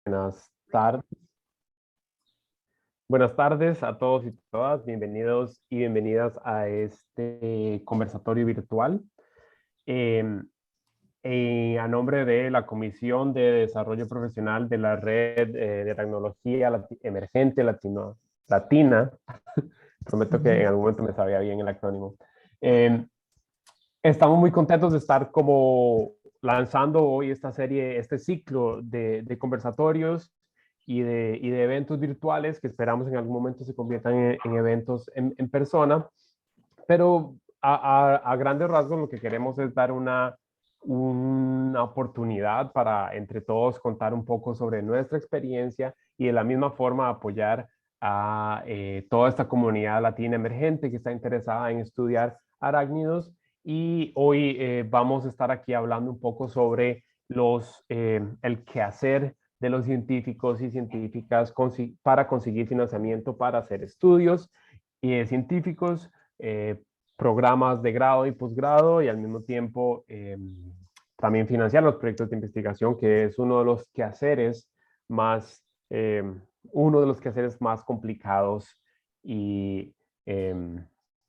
Buenas tardes. Buenas tardes a todos y todas. Bienvenidos y bienvenidas a este conversatorio virtual. Eh, a nombre de la Comisión de Desarrollo Profesional de la Red de Tecnología Emergente Latina, prometo que en algún momento me sabía bien el acrónimo. Estamos muy contentos de estar como lanzando hoy esta serie, este ciclo de conversatorios y de eventos virtuales que esperamos en algún momento se conviertan en eventos en persona, pero a grandes rasgos lo que queremos es dar una oportunidad para entre todos contar un poco sobre nuestra experiencia y de la misma forma apoyar a toda esta comunidad latina emergente que está interesada en estudiar arácnidos. Y hoy vamos a estar aquí hablando un poco sobre el quehacer de los científicos y científicas para conseguir financiamiento para hacer estudios científicos, programas de grado y posgrado y al mismo tiempo también financiar los proyectos de investigación, que es más, eh, uno de los quehaceres más complicados y, eh,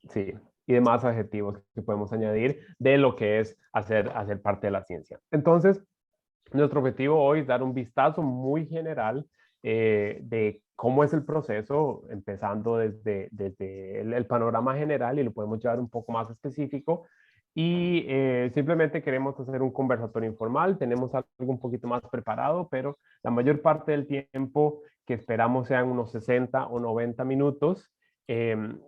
sí, y de más adjetivos que podemos añadir de lo que es hacer parte de la ciencia. Entonces, nuestro objetivo hoy es dar un vistazo muy general de cómo es el proceso, empezando desde el panorama general y lo podemos llevar un poco más específico. Y simplemente queremos hacer un conversatorio informal, tenemos algo un poquito más preparado, pero la mayor parte del tiempo que esperamos sean unos 60 o 90 minutos.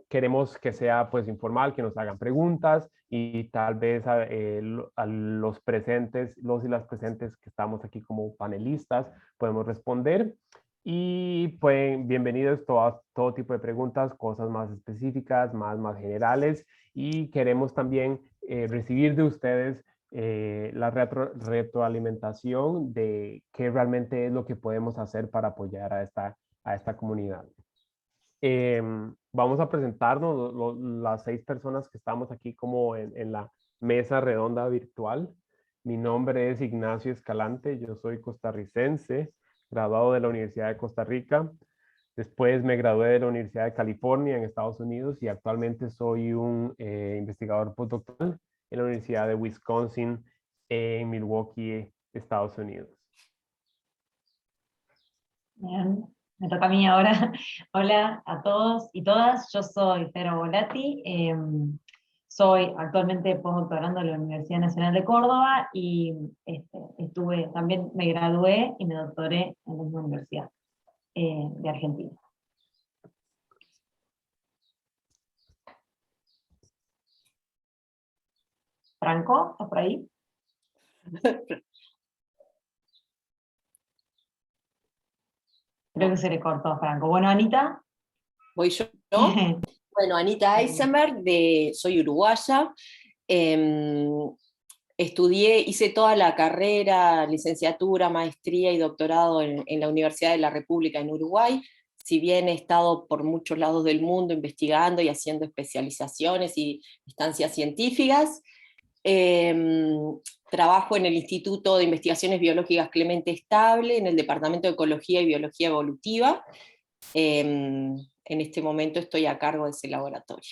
Queremos que sea pues informal, que nos hagan preguntas y tal vez a los presentes, los y las presentes que estamos aquí como panelistas, podemos responder. Y pues bienvenidos a todo tipo de preguntas, cosas más específicas, más generales. Y queremos también recibir de ustedes la retroalimentación de qué realmente es lo que podemos hacer para apoyar a esta comunidad. Vamos a presentarnos las 6 personas que estamos aquí como en la mesa redonda virtual. Mi nombre es Ignacio Escalante, yo soy costarricense, graduado de la Universidad de Costa Rica. Después me gradué de la Universidad de California en Estados Unidos y actualmente soy un investigador postdoctoral en la Universidad de Wisconsin en Milwaukee, Estados Unidos. Bien, me toca a mí ahora. Hola a todos y todas, yo soy Pedro Volati, soy actualmente postdoctorando en la Universidad Nacional de Córdoba y también me gradué y me doctoré en la misma universidad de Argentina. Franco, ¿estás por ahí? Creo que se le cortó a Franco. Bueno, Anita. Voy yo. Bueno, Anita Eisenberg, soy uruguaya. Hice toda la carrera, licenciatura, maestría y doctorado en la Universidad de la República en Uruguay. Si bien he estado por muchos lados del mundo investigando y haciendo especializaciones y estancias científicas, trabajo en el Instituto de Investigaciones Biológicas Clemente Estable, en el Departamento de Ecología y Biología Evolutiva. En este momento estoy a cargo de ese laboratorio.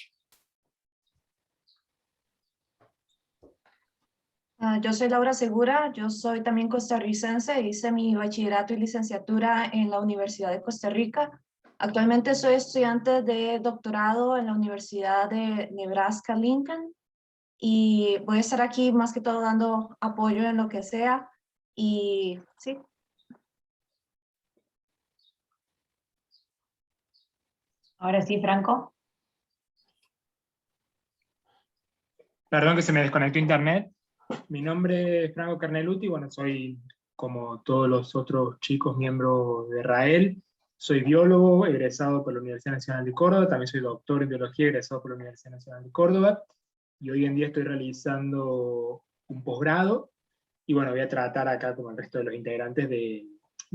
Yo soy Laura Segura, yo soy también costarricense, hice mi bachillerato y licenciatura en la Universidad de Costa Rica. Actualmente soy estudiante de doctorado en la Universidad de Nebraska-Lincoln y voy a estar aquí más que todo dando apoyo en lo que sea. Y sí. Ahora sí, Franco. Perdón que se me desconectó internet. Mi nombre es Franco Carneluti, bueno, soy como todos los otros chicos miembro de RAEL. Soy biólogo, egresado por la Universidad Nacional de Córdoba, también soy doctor en biología, egresado por la Universidad Nacional de Córdoba, y hoy en día estoy realizando un posgrado, y bueno, voy a tratar acá, como el resto de los integrantes, de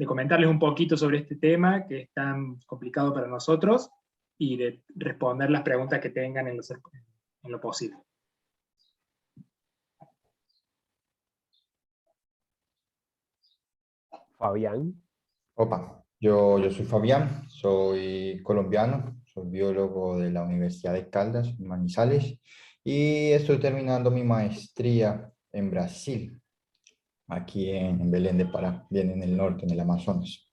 comentarles un poquito sobre este tema que es tan complicado para nosotros, y de responder las preguntas que tengan en lo posible. Fabián. Opa, yo soy Fabián, soy colombiano, soy biólogo de la Universidad de Caldas, en Manizales, y estoy terminando mi maestría en Brasil, aquí en Belén de Pará, bien en el norte, en el Amazonas.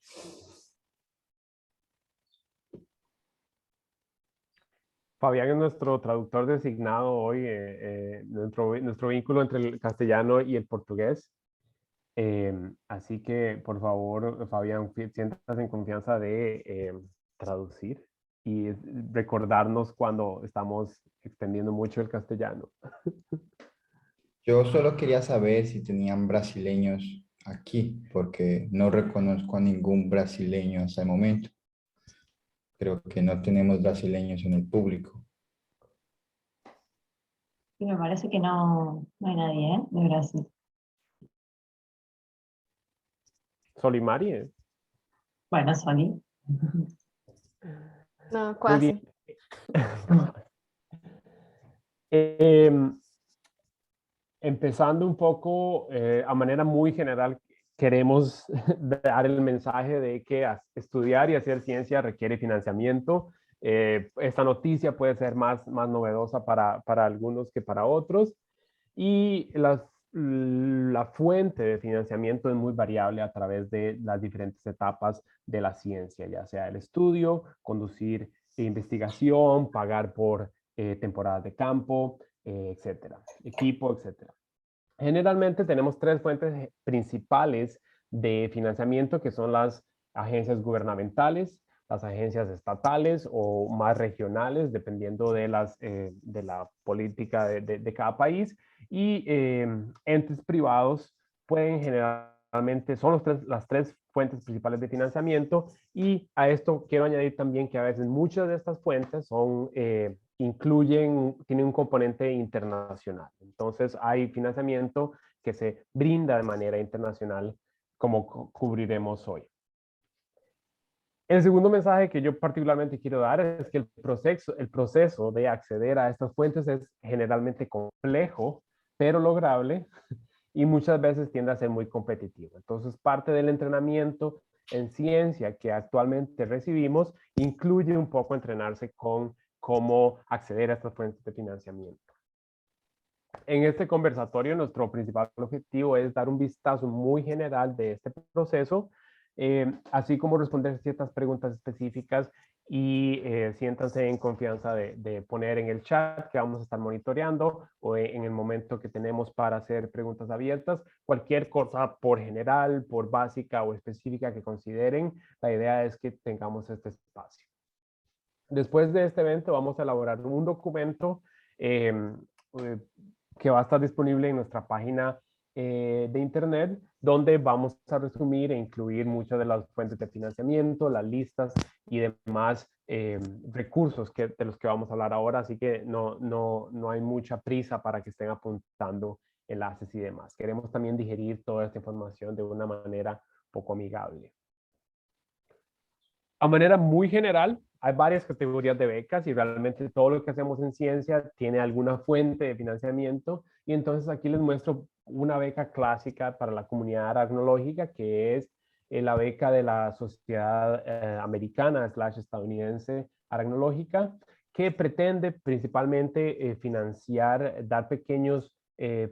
Fabián es nuestro traductor designado hoy, nuestro vínculo entre el castellano y el portugués. Así que, por favor, Fabián, siéntate en confianza de traducir y recordarnos cuando estamos extendiendo mucho el castellano. Yo solo quería saber si tenían brasileños aquí, porque no reconozco a ningún brasileño hasta el momento. Creo que no tenemos brasileños en el público. Y me parece que no, no hay nadie, ¿eh? De Brasil. Solimari. Bueno, Soli. No, Muy quasi. bien. Em, Empezando un poco a manera muy general, queremos dar el mensaje de que estudiar y hacer ciencia requiere financiamiento. Esta noticia puede ser más novedosa para algunos que para otros. Y la fuente de financiamiento es muy variable a través de las diferentes etapas de la ciencia, ya sea el estudio, conducir investigación, pagar por temporadas de campo, etcétera, equipo, etcétera. Generalmente tenemos tres fuentes principales de financiamiento, que son las agencias gubernamentales, las agencias estatales o más regionales, dependiendo de la política de cada país, y entes privados pueden generalmente, son las tres fuentes principales de financiamiento, y a esto quiero añadir también que a veces muchas de estas fuentes tienen un componente internacional. Entonces hay financiamiento que se brinda de manera internacional, como cubriremos hoy. El segundo mensaje que yo particularmente quiero dar es que el proceso de acceder a estas fuentes es generalmente complejo, pero lograble, y muchas veces tiende a ser muy competitivo. Entonces, parte del entrenamiento en ciencia que actualmente recibimos incluye un poco entrenarse con cómo acceder a estas fuentes de financiamiento. En este conversatorio, nuestro principal objetivo es dar un vistazo muy general de este proceso, así como responder ciertas preguntas específicas, y siéntanse en confianza de poner en el chat que vamos a estar monitoreando, o en el momento que tenemos para hacer preguntas abiertas, cualquier cosa por general, por básica o específica que consideren. La idea es que tengamos este espacio. Después de este evento vamos a elaborar un documento que va a estar disponible en nuestra página de internet, donde vamos a resumir e incluir muchas de las fuentes de financiamiento, las listas y demás recursos de los que vamos a hablar ahora, así que no hay mucha prisa para que estén apuntando enlaces y demás. Queremos también digerir toda esta información de una manera poco amigable. A manera muy general, hay varias categorías de becas, y realmente todo lo que hacemos en ciencia tiene alguna fuente de financiamiento, y entonces aquí les muestro una beca clásica para la comunidad aracnológica, que es la beca de la Sociedad Americana / Estadounidense Aracnológica, que pretende principalmente financiar, dar pequeños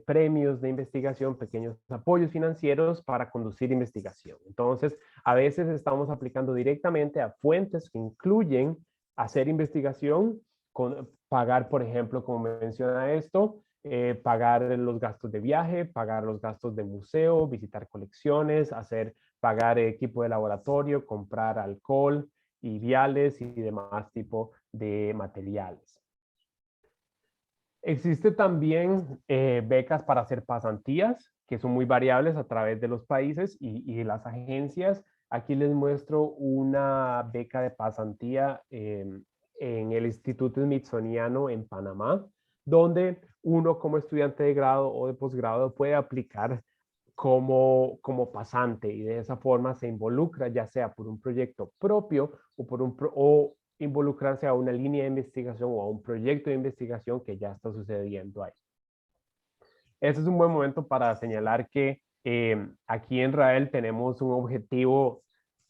premios de investigación, pequeños apoyos financieros para conducir investigación. Entonces, a veces estamos aplicando directamente a fuentes que incluyen hacer investigación, pagar, por ejemplo, como menciona esto, pagar los gastos de viaje, pagar los gastos de museo, visitar colecciones, pagar equipo de laboratorio, comprar alcohol y viales y demás tipo de materiales. Existe también becas para hacer pasantías, que son muy variables a través de los países y las agencias. Aquí les muestro una beca de pasantía en el Instituto Smithsoniano en Panamá, donde uno como estudiante de grado o de posgrado puede aplicar como pasante, y de esa forma se involucra ya sea por un proyecto propio o involucrarse a una línea de investigación o a un proyecto de investigación que ya está sucediendo ahí. Este es un buen momento para señalar que aquí en Rael tenemos un objetivo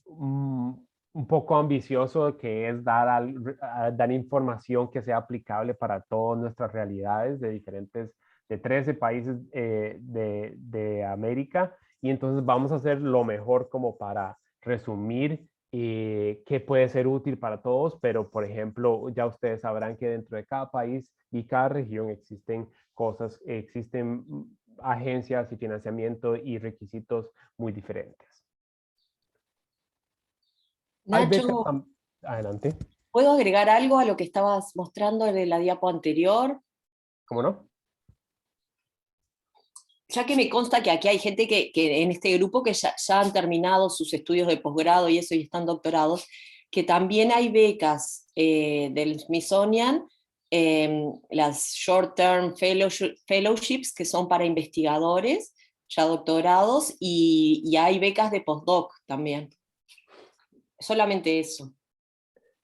un poco ambicioso, que es dar información que sea aplicable para todas nuestras realidades de 13 países de América, y entonces vamos a hacer lo mejor como para resumir qué puede ser útil para todos, pero por ejemplo, ya ustedes sabrán que dentro de cada país y cada región existen agencias y financiamiento y requisitos muy diferentes. Nacho, Adelante. ¿puedo agregar algo a lo que estabas mostrando en la diapo anterior? ¿Cómo no? Ya que me consta que aquí hay gente que en este grupo que ya han terminado sus estudios de posgrado y eso y están doctorados, que también hay becas del Smithsonian, las Short Term Fellowships, que son para investigadores ya doctorados, y hay becas de postdoc también. Solamente eso.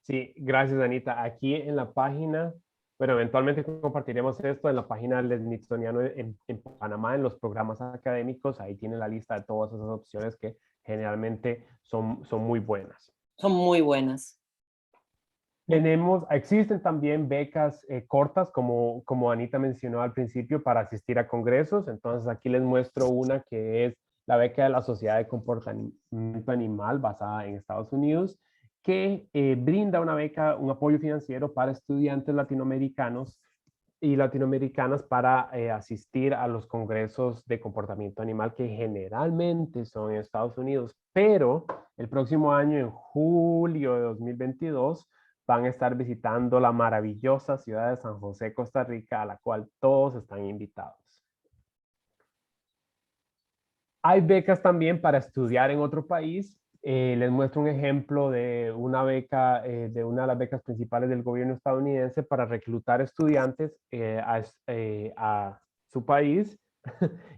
Sí, gracias, Anita. Aquí en la página, bueno, eventualmente compartiremos esto en la página del Smithsoniano en Panamá, en los programas académicos. Ahí tiene la lista de todas esas opciones que generalmente son muy buenas. Son muy buenas. Existen también becas cortas, como Anita mencionó al principio, para asistir a congresos. Entonces aquí les muestro una que es la beca de la Sociedad de Comportamiento Animal basada en Estados Unidos, que brinda una beca, un apoyo financiero para estudiantes latinoamericanos y latinoamericanas para asistir a los congresos de comportamiento animal que generalmente son en Estados Unidos, pero el próximo año, en julio de 2022, van a estar visitando la maravillosa ciudad de San José, Costa Rica, a la cual todos están invitados. Hay becas también para estudiar en otro país. Les muestro un ejemplo de una beca, de una de las becas principales del gobierno estadounidense para reclutar estudiantes a su país.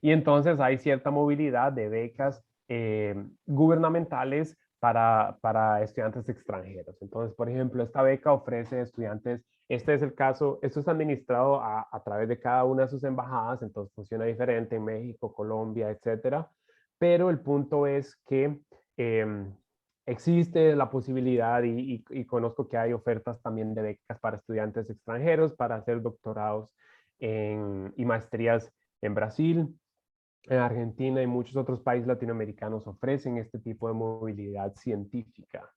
Y entonces hay cierta movilidad de becas gubernamentales para estudiantes extranjeros. Entonces, por ejemplo, esta beca ofrece estudiantes, este es el caso, esto es administrado a través de cada una de sus embajadas, entonces funciona diferente en México, Colombia, etcétera. Pero el punto es que existe la posibilidad y conozco que hay ofertas también de becas para estudiantes extranjeros para hacer doctorados y maestrías en Brasil, en Argentina y muchos otros países latinoamericanos ofrecen este tipo de movilidad científica.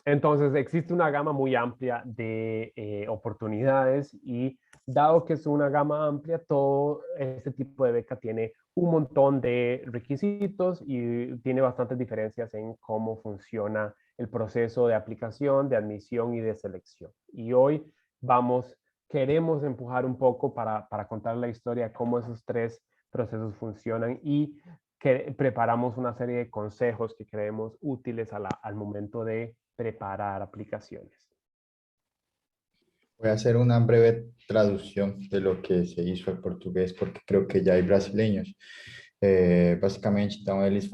Entonces existe una gama muy amplia de oportunidades y dado que es una gama amplia, todo este tipo de beca tiene un montón de requisitos y tiene bastantes diferencias en cómo funciona el proceso de aplicación, de admisión y de selección. Y hoy queremos empujar un poco para contar la historia de cómo esos tres procesos funcionan y que preparamos una serie de consejos que creemos útiles al momento de preparar aplicaciones. Voy a hacer una breve traducción de lo que se hizo al português, porque creo que já hay brasileiros. Basicamente, então, eles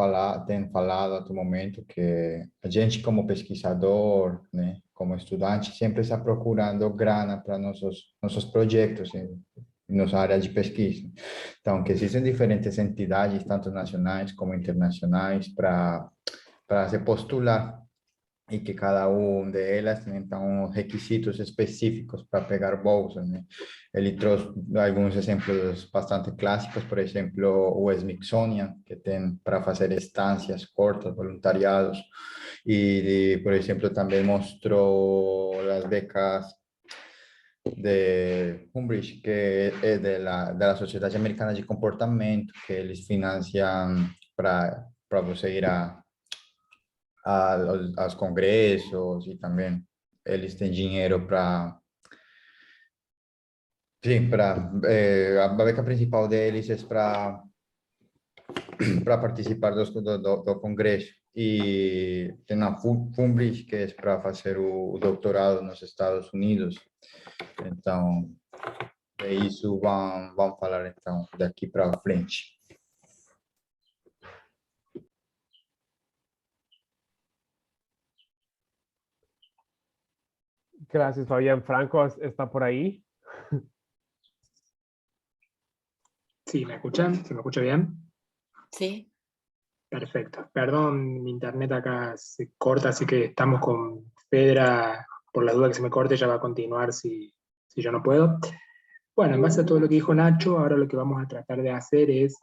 têm falado até o momento que a gente, como pesquisador, né, como estudante, sempre está procurando grana para nossos projetos em nossa área de pesquisa. Então, que existem diferentes entidades, tanto nacionais como internacionais, para se postular e que cada uma delas tem então requisitos específicos para pegar bolsas, né? Ele trouxe alguns exemplos bastante clássicos, por exemplo, o Smithsonian, que tem para fazer estâncias curtas, voluntariados, e por exemplo, também mostrou as becas de Cambridge, que é da Sociedade Americana de Comportamento, que eles financiam para você ir aos congressos e também eles têm dinheiro para... Sim, a beca principal deles é para participar do congresso e tem a Fulbright, que é para fazer o doutorado nos Estados Unidos. Então, é isso vamos falar então daqui para frente. Gracias, Fabián. Franco, ¿está por ahí? Sí, ¿me escuchan? ¿Se me escucha bien? Sí. Perfecto. Perdón, mi internet acá se corta, así que estamos con Fedra. Por la duda que se me corte, ya va a continuar si yo no puedo. Bueno, en base a todo lo que dijo Nacho, ahora lo que vamos a tratar de hacer es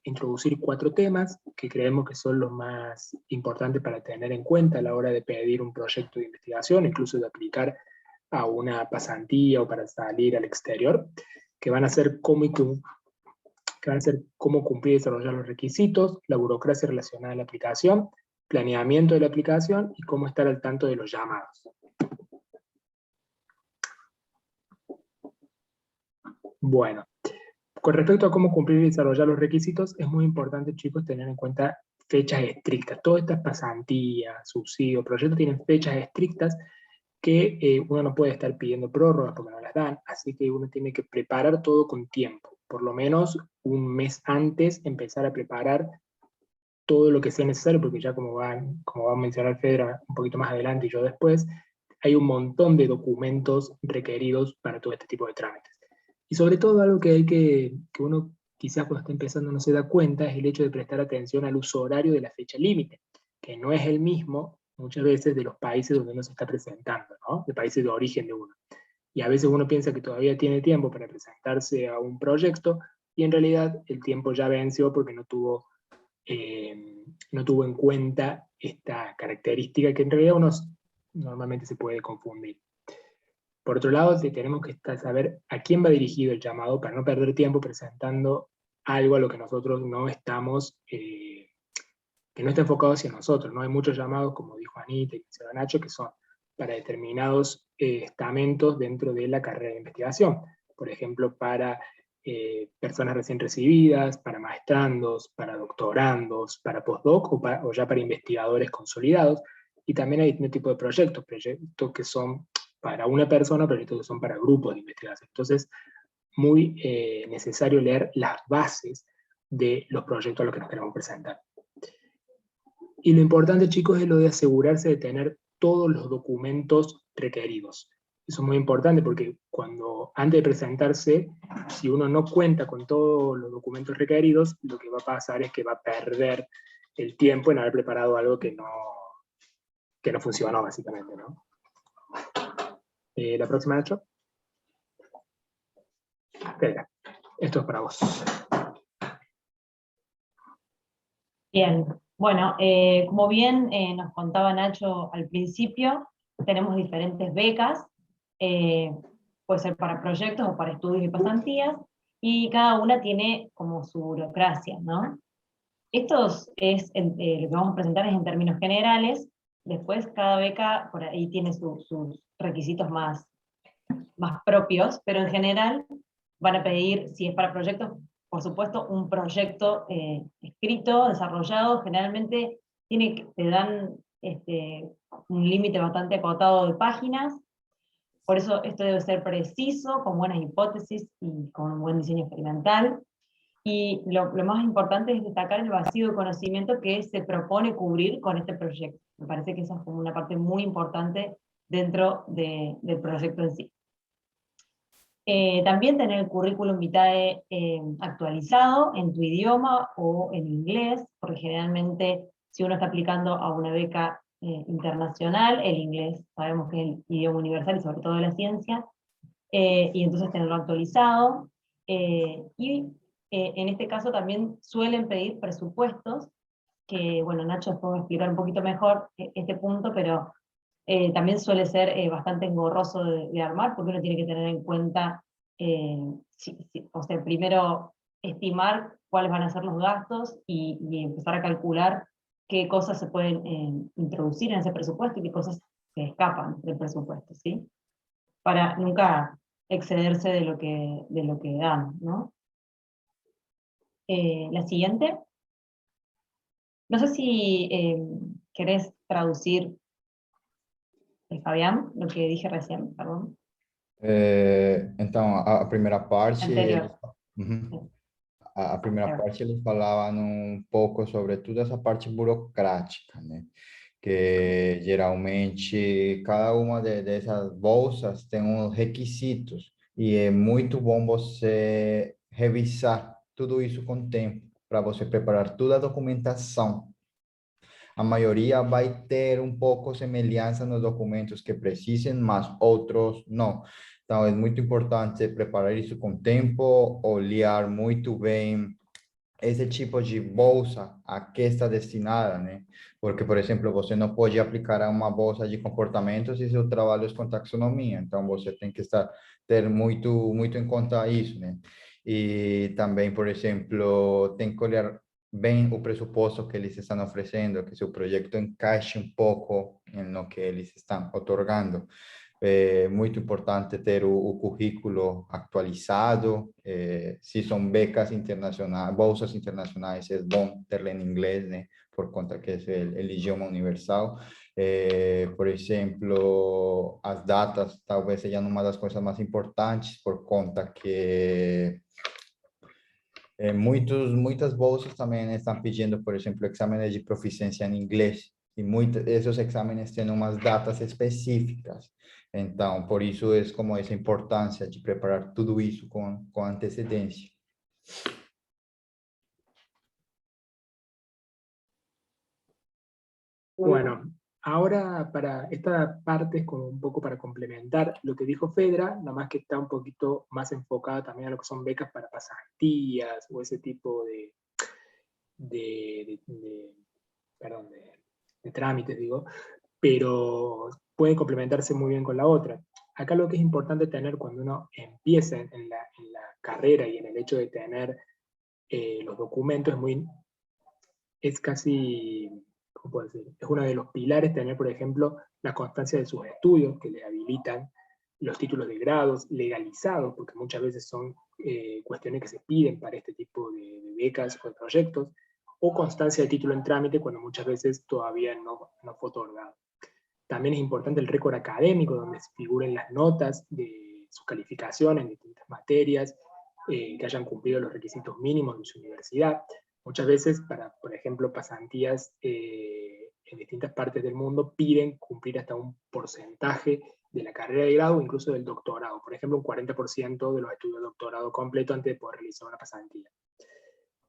introducir 4 temas que creemos que son los más importantes para tener en cuenta a la hora de pedir un proyecto de investigación, incluso de aplicar a una pasantía o para salir al exterior, que van a ser cómo cumplir y desarrollar los requisitos, la burocracia relacionada a la aplicación, planeamiento de la aplicación y cómo estar al tanto de los llamados. Bueno, con respecto a cómo cumplir y desarrollar los requisitos, es muy importante, chicos, tener en cuenta fechas estrictas. Todas estas pasantías, subsidios, proyectos tienen fechas estrictas que uno no puede estar pidiendo prórrogas porque no las dan, así que uno tiene que preparar todo con tiempo. Por lo menos un mes antes empezar a preparar todo lo que sea necesario, porque ya como va a mencionar Fedra un poquito más adelante y yo después, hay un montón de documentos requeridos para todo este tipo de trámites. Y sobre todo algo que uno quizás cuando está empezando no se da cuenta es el hecho de prestar atención al uso horario de la fecha límite, que no es el mismo muchas veces de los países donde uno se está presentando, ¿no? De países de origen de uno. Y a veces uno piensa que todavía tiene tiempo para presentarse a un proyecto y en realidad el tiempo ya venció porque no tuvo en cuenta esta característica que en realidad uno normalmente se puede confundir. Por otro lado, tenemos que saber a quién va dirigido el llamado para no perder tiempo presentando algo a lo que nosotros no estamos, que no está enfocado hacia nosotros. ¿No? Hay muchos llamados, como dijo Anita y Nacho, que son para determinados estamentos dentro de la carrera de investigación. Por ejemplo, para personas recién recibidas, para maestrandos, para doctorandos, para postdoc o ya para investigadores consolidados. Y también hay distintos tipos de proyectos que son para una persona, proyectos que son para grupos de investigación. Entonces, muy necesario leer las bases de los proyectos a los que nos queremos presentar. Y lo importante, chicos, es lo de asegurarse de tener todos los documentos requeridos. Eso es muy importante porque antes de presentarse, si uno no cuenta con todos los documentos requeridos, lo que va a pasar es que va a perder el tiempo en haber preparado algo que no funcionó, básicamente, ¿no? La próxima, Nacho. Espera, esto es para vos. Bien, bueno, como bien nos contaba Nacho al principio, tenemos diferentes becas, puede ser para proyectos o para estudios y pasantías, y cada una tiene como su burocracia, ¿no? Lo que vamos a presentar es en términos generales, después cada beca por ahí tiene sus requisitos más propios, pero en general van a pedir, si es para proyectos, por supuesto, un proyecto escrito, desarrollado, generalmente te dan un límite bastante acotado de páginas, por eso esto debe ser preciso, con buenas hipótesis y con un buen diseño experimental. Y lo más importante es destacar el vacío de conocimiento que se propone cubrir con este proyecto. Me parece que esa es como una parte muy importante dentro del proyecto en sí. También tener el currículum vitae actualizado en tu idioma o en inglés, porque generalmente si uno está aplicando a una beca internacional, el inglés sabemos que es el idioma universal y sobre todo de la ciencia, y entonces tenerlo actualizado. En este caso también suelen pedir presupuestos, que bueno, Nacho después va a explicar un poquito mejor este punto, pero también suele ser bastante engorroso de armar, porque uno tiene que tener en cuenta, o sea, primero estimar cuáles van a ser los gastos y empezar a calcular qué cosas se pueden introducir en ese presupuesto y qué cosas se escapan del presupuesto, ¿sí? Para nunca excederse de lo que dan, ¿no? La siguiente. No sé si querés traducir, Fabián, lo que dije recién, perdón. Então, a primeira parte, Anterior. a primeira parte eles falavam um pouco sobre toda essa parte burocrática, né? Que geralmente cada uma dessas bolsas tem uns requisitos e é muito bom você revisar tudo isso com tempo para você preparar toda a documentação. A maioria vai ter um pouco semelhança nos documentos que precisem, mas outros não. Então, é muito importante preparar isso com tempo, olhar muito bem esse tipo de bolsa a que está destinada, né? Porque, por exemplo, você não pode aplicar a uma bolsa de comportamento se seu trabalho é com taxonomia. Então, você tem que ter muito em conta isso, né? E também, por exemplo, tem que olhar bem o pressuposto que eles estão oferecendo, que seu projeto encaixe um pouco no que eles estão otorgando. É muito importante ter o currículo atualizado. Se são becas internacionais, bolsas internacionais, é bom ter em inglês, né? Por conta que é o idioma universal. Por exemplo, as datas talvez sejam uma das coisas mais importantes, por conta que muitas bolsas também estão pedindo, por exemplo, exames de proficiência em inglês. E esses exames têm umas datas específicas. Então, por isso é como essa importância de preparar tudo isso com antecedência. Bueno, ahora para esta parte es como un poco para complementar lo que dijo Fedra, nada más que está un poquito más enfocada también a lo que son becas para pasantías o ese tipo perdón, de trámites, digo, pero puede complementarse muy bien con la otra. Acá lo que es importante tener cuando uno empieza en la carrera y en el hecho de tener los documentos es casi, ¿cómo puedo decir? Es uno de los pilares tener, por ejemplo, la constancia de sus estudios que le habilitan, los títulos de grados legalizados, porque muchas veces son cuestiones que se piden para este tipo de becas o de proyectos, o constancia de título en trámite cuando muchas veces todavía no fue otorgado. También es importante el récord académico, donde se figuren las notas de sus calificaciones en distintas materias, que hayan cumplido los requisitos mínimos de su universidad. Muchas veces, para, por ejemplo, pasantías en distintas partes del mundo, piden cumplir hasta un porcentaje de la carrera de grado, incluso del doctorado. Por ejemplo, un 40% de los estudios de doctorado completo antes de poder realizar una pasantía.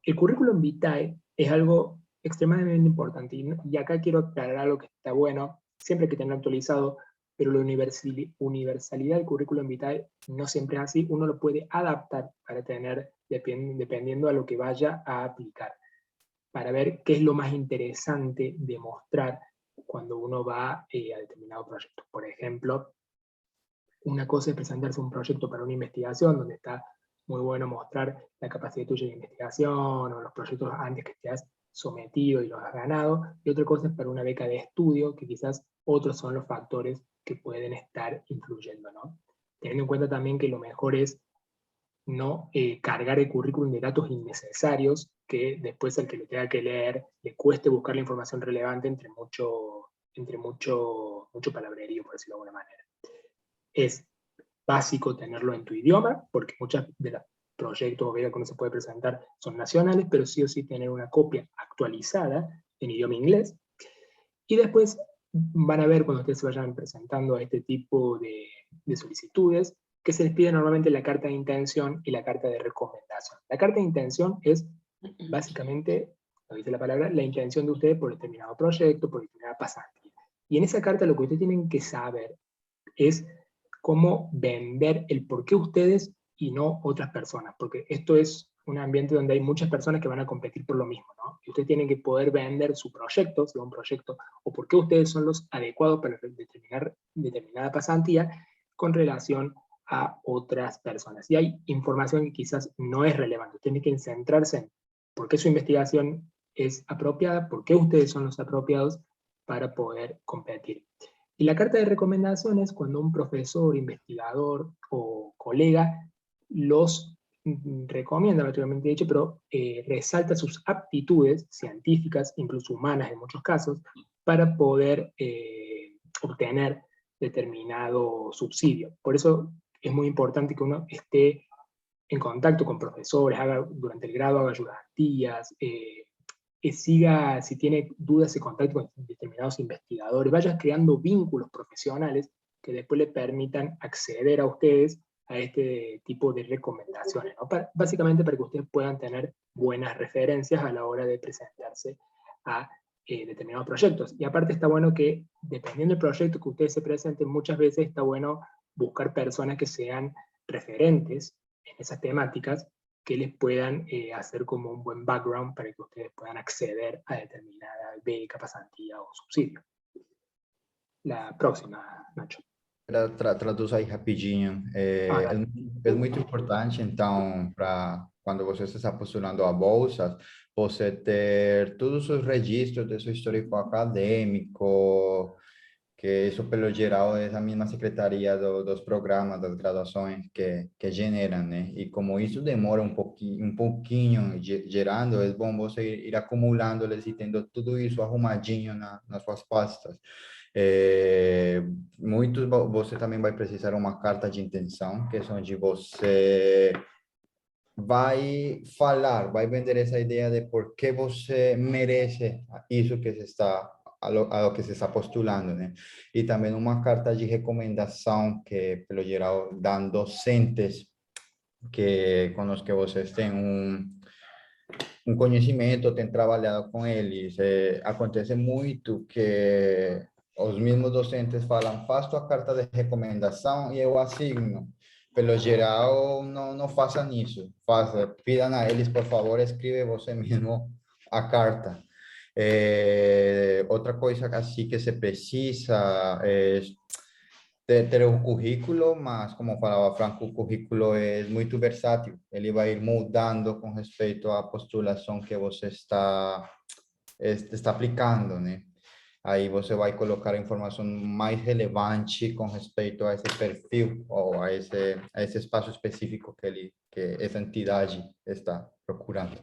El currículum vitae es algo extremadamente importante, y acá quiero aclarar algo que está bueno, siempre hay que tenerlo actualizado, pero la universalidad del currículum vitae no siempre es así. Uno lo puede adaptar para tener, dependiendo a lo que vaya a aplicar, para ver qué es lo más interesante de mostrar cuando uno va a determinado proyecto. Por ejemplo, una cosa es presentarse un proyecto para una investigación, donde está muy bueno mostrar la capacidad tuya de investigación, o los proyectos antes que te has sometido y los has ganado, y otra cosa es para una beca de estudio, que quizás otros son los factores que pueden estar influyendo, ¿no? Teniendo en cuenta también que lo mejor es no cargar el currículum de datos innecesarios, que después al que lo tenga que leer le cueste buscar la información relevante entre mucho palabrerío, por decirlo de alguna manera. Es básico tenerlo en tu idioma, porque muchas de los proyectos o becas que uno se puede presentar son nacionales, pero sí o sí tener una copia actualizada en idioma inglés. Y después van a ver, cuando ustedes se vayan presentando a este tipo de solicitudes, que se les pide normalmente la carta de intención y la carta de recomendación. La carta de intención es básicamente, lo dice la palabra, la intención de ustedes por determinado proyecto, por determinada pasantía. Y en esa carta lo que ustedes tienen que saber es cómo vender el por qué ustedes y no otras personas, porque esto es un ambiente donde hay muchas personas que van a competir por lo mismo, ¿no? Y ustedes tienen que poder vender su proyecto, si es un proyecto, o por qué ustedes son los adecuados para determinar determinada pasantía con relación a otras personas. Y hay información que quizás no es relevante. Tienen que centrarse en por qué su investigación es apropiada, por qué ustedes son los apropiados para poder competir. Y la carta de recomendación es cuando un profesor, investigador o colega los recomienda, naturalmente dicho, pero resalta sus aptitudes científicas, incluso humanas en muchos casos, para poder obtener determinado subsidio. Por eso es muy importante que uno esté en contacto con profesores, durante el grado haga ayudantías, siga, si tiene dudas, se contacte con determinados investigadores, vaya creando vínculos profesionales que después le permitan acceder a ustedes a este tipo de recomendaciones, ¿no? Básicamente para que ustedes puedan tener buenas referencias a la hora de presentarse a determinados proyectos. Y aparte está bueno que, dependiendo del proyecto que ustedes se presenten, muchas veces está bueno buscar personas que sean referentes en esas temáticas, que les puedan hacer como un buen background para que ustedes puedan acceder a determinada beca, pasantía o subsidio. La próxima, Nacho. Traduz aí rapidinho. É muito importante, então, para quando você está postulando a bolsas, você ter todos os registros de seu histórico acadêmico, que isso, pelo geral, é a mesma secretaria dos programas, das graduações que generam, né? E como isso demora um pouquinho gerando, é bom você ir acumulando eles e tendo tudo isso arrumadinho nas suas pastas. Você também vai precisar uma carta de intenção, que é onde você vai falar, vai vender essa ideia de por que você merece isso que se está a lo que se está postulando, né? E também uma carta de recomendação que, pelo geral, dão docentes com os que vocês têm um conhecimento, têm trabalhado com eles. Acontece muito que os mesmos docentes falam, faz tua carta de recomendação e eu assigno. Pelo geral, não façam isso. Pidan a eles, por favor, escreve você mesmo a carta. Outra coisa assim que se precisa é ter um currículo, mas como falava Franco, o currículo é muito versátil. Ele vai ir mudando com respeito à postulação que você está aplicando, né? Aí você vai colocar a informação mais relevante com respeito a esse perfil ou a esse espaço específico que essa entidade está procurando.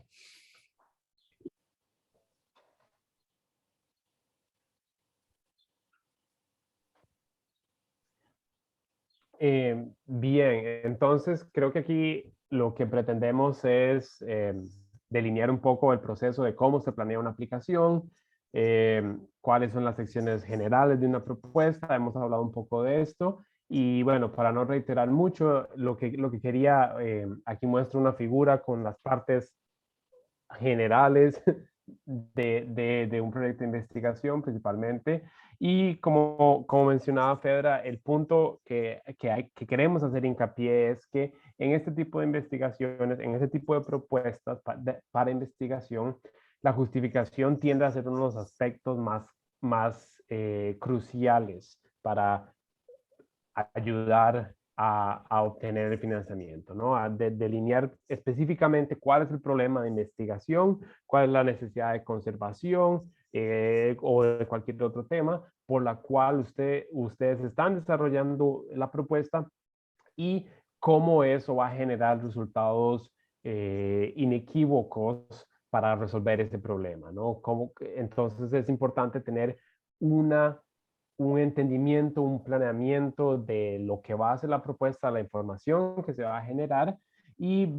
Bien, entonces creo que aquí lo que pretendemos es delinear un poco el proceso de cómo se planea una aplicación, cuáles son las secciones generales de una propuesta, hemos hablado un poco de esto, y bueno, para no reiterar mucho, lo que quería, aquí muestro una figura con las partes generales de un proyecto de investigación principalmente. Y como mencionaba Fedra, el punto que queremos hacer hincapié es que en este tipo de investigaciones, en este tipo de propuestas para investigación, la justificación tiende a ser uno de los aspectos más cruciales para ayudar a obtener el financiamiento, ¿no? A delinear específicamente cuál es el problema de investigación, cuál es la necesidad de conservación o de cualquier otro tema por la cual ustedes están desarrollando la propuesta y cómo eso va a generar resultados inequívocos para resolver ese problema, ¿no? Entonces es importante tener un entendimiento, un planeamiento de lo que va a ser la propuesta, la información que se va a generar y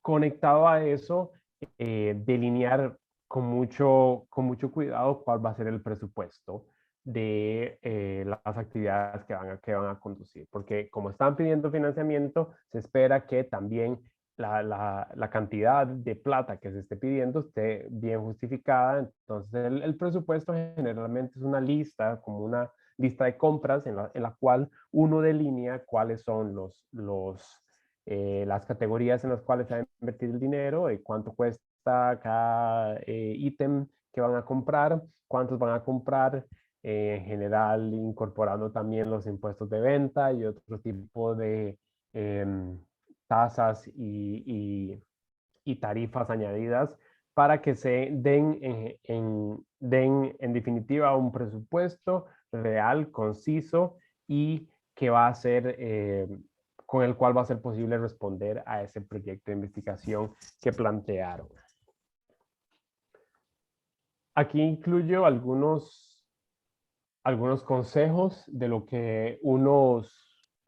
conectado a eso, delinear con mucho cuidado cuál va a ser el presupuesto de las actividades que van a conducir. Porque como están pidiendo financiamiento, se espera que también la cantidad de plata que se esté pidiendo esté bien justificada. Entonces el presupuesto generalmente es una lista, como una lista de compras en la cual uno delinea cuáles son las categorías en las cuales se va a invertir el dinero y cuánto cuesta cada ítem que van a comprar, cuántos van a comprar, en general incorporando también los impuestos de venta y otro tipo de tasas y tarifas añadidas para que se den en definitiva un presupuesto real, conciso y que va a ser, con el cual va a ser posible responder a ese proyecto de investigación que plantearon. Aquí incluyo algunos consejos de lo que uno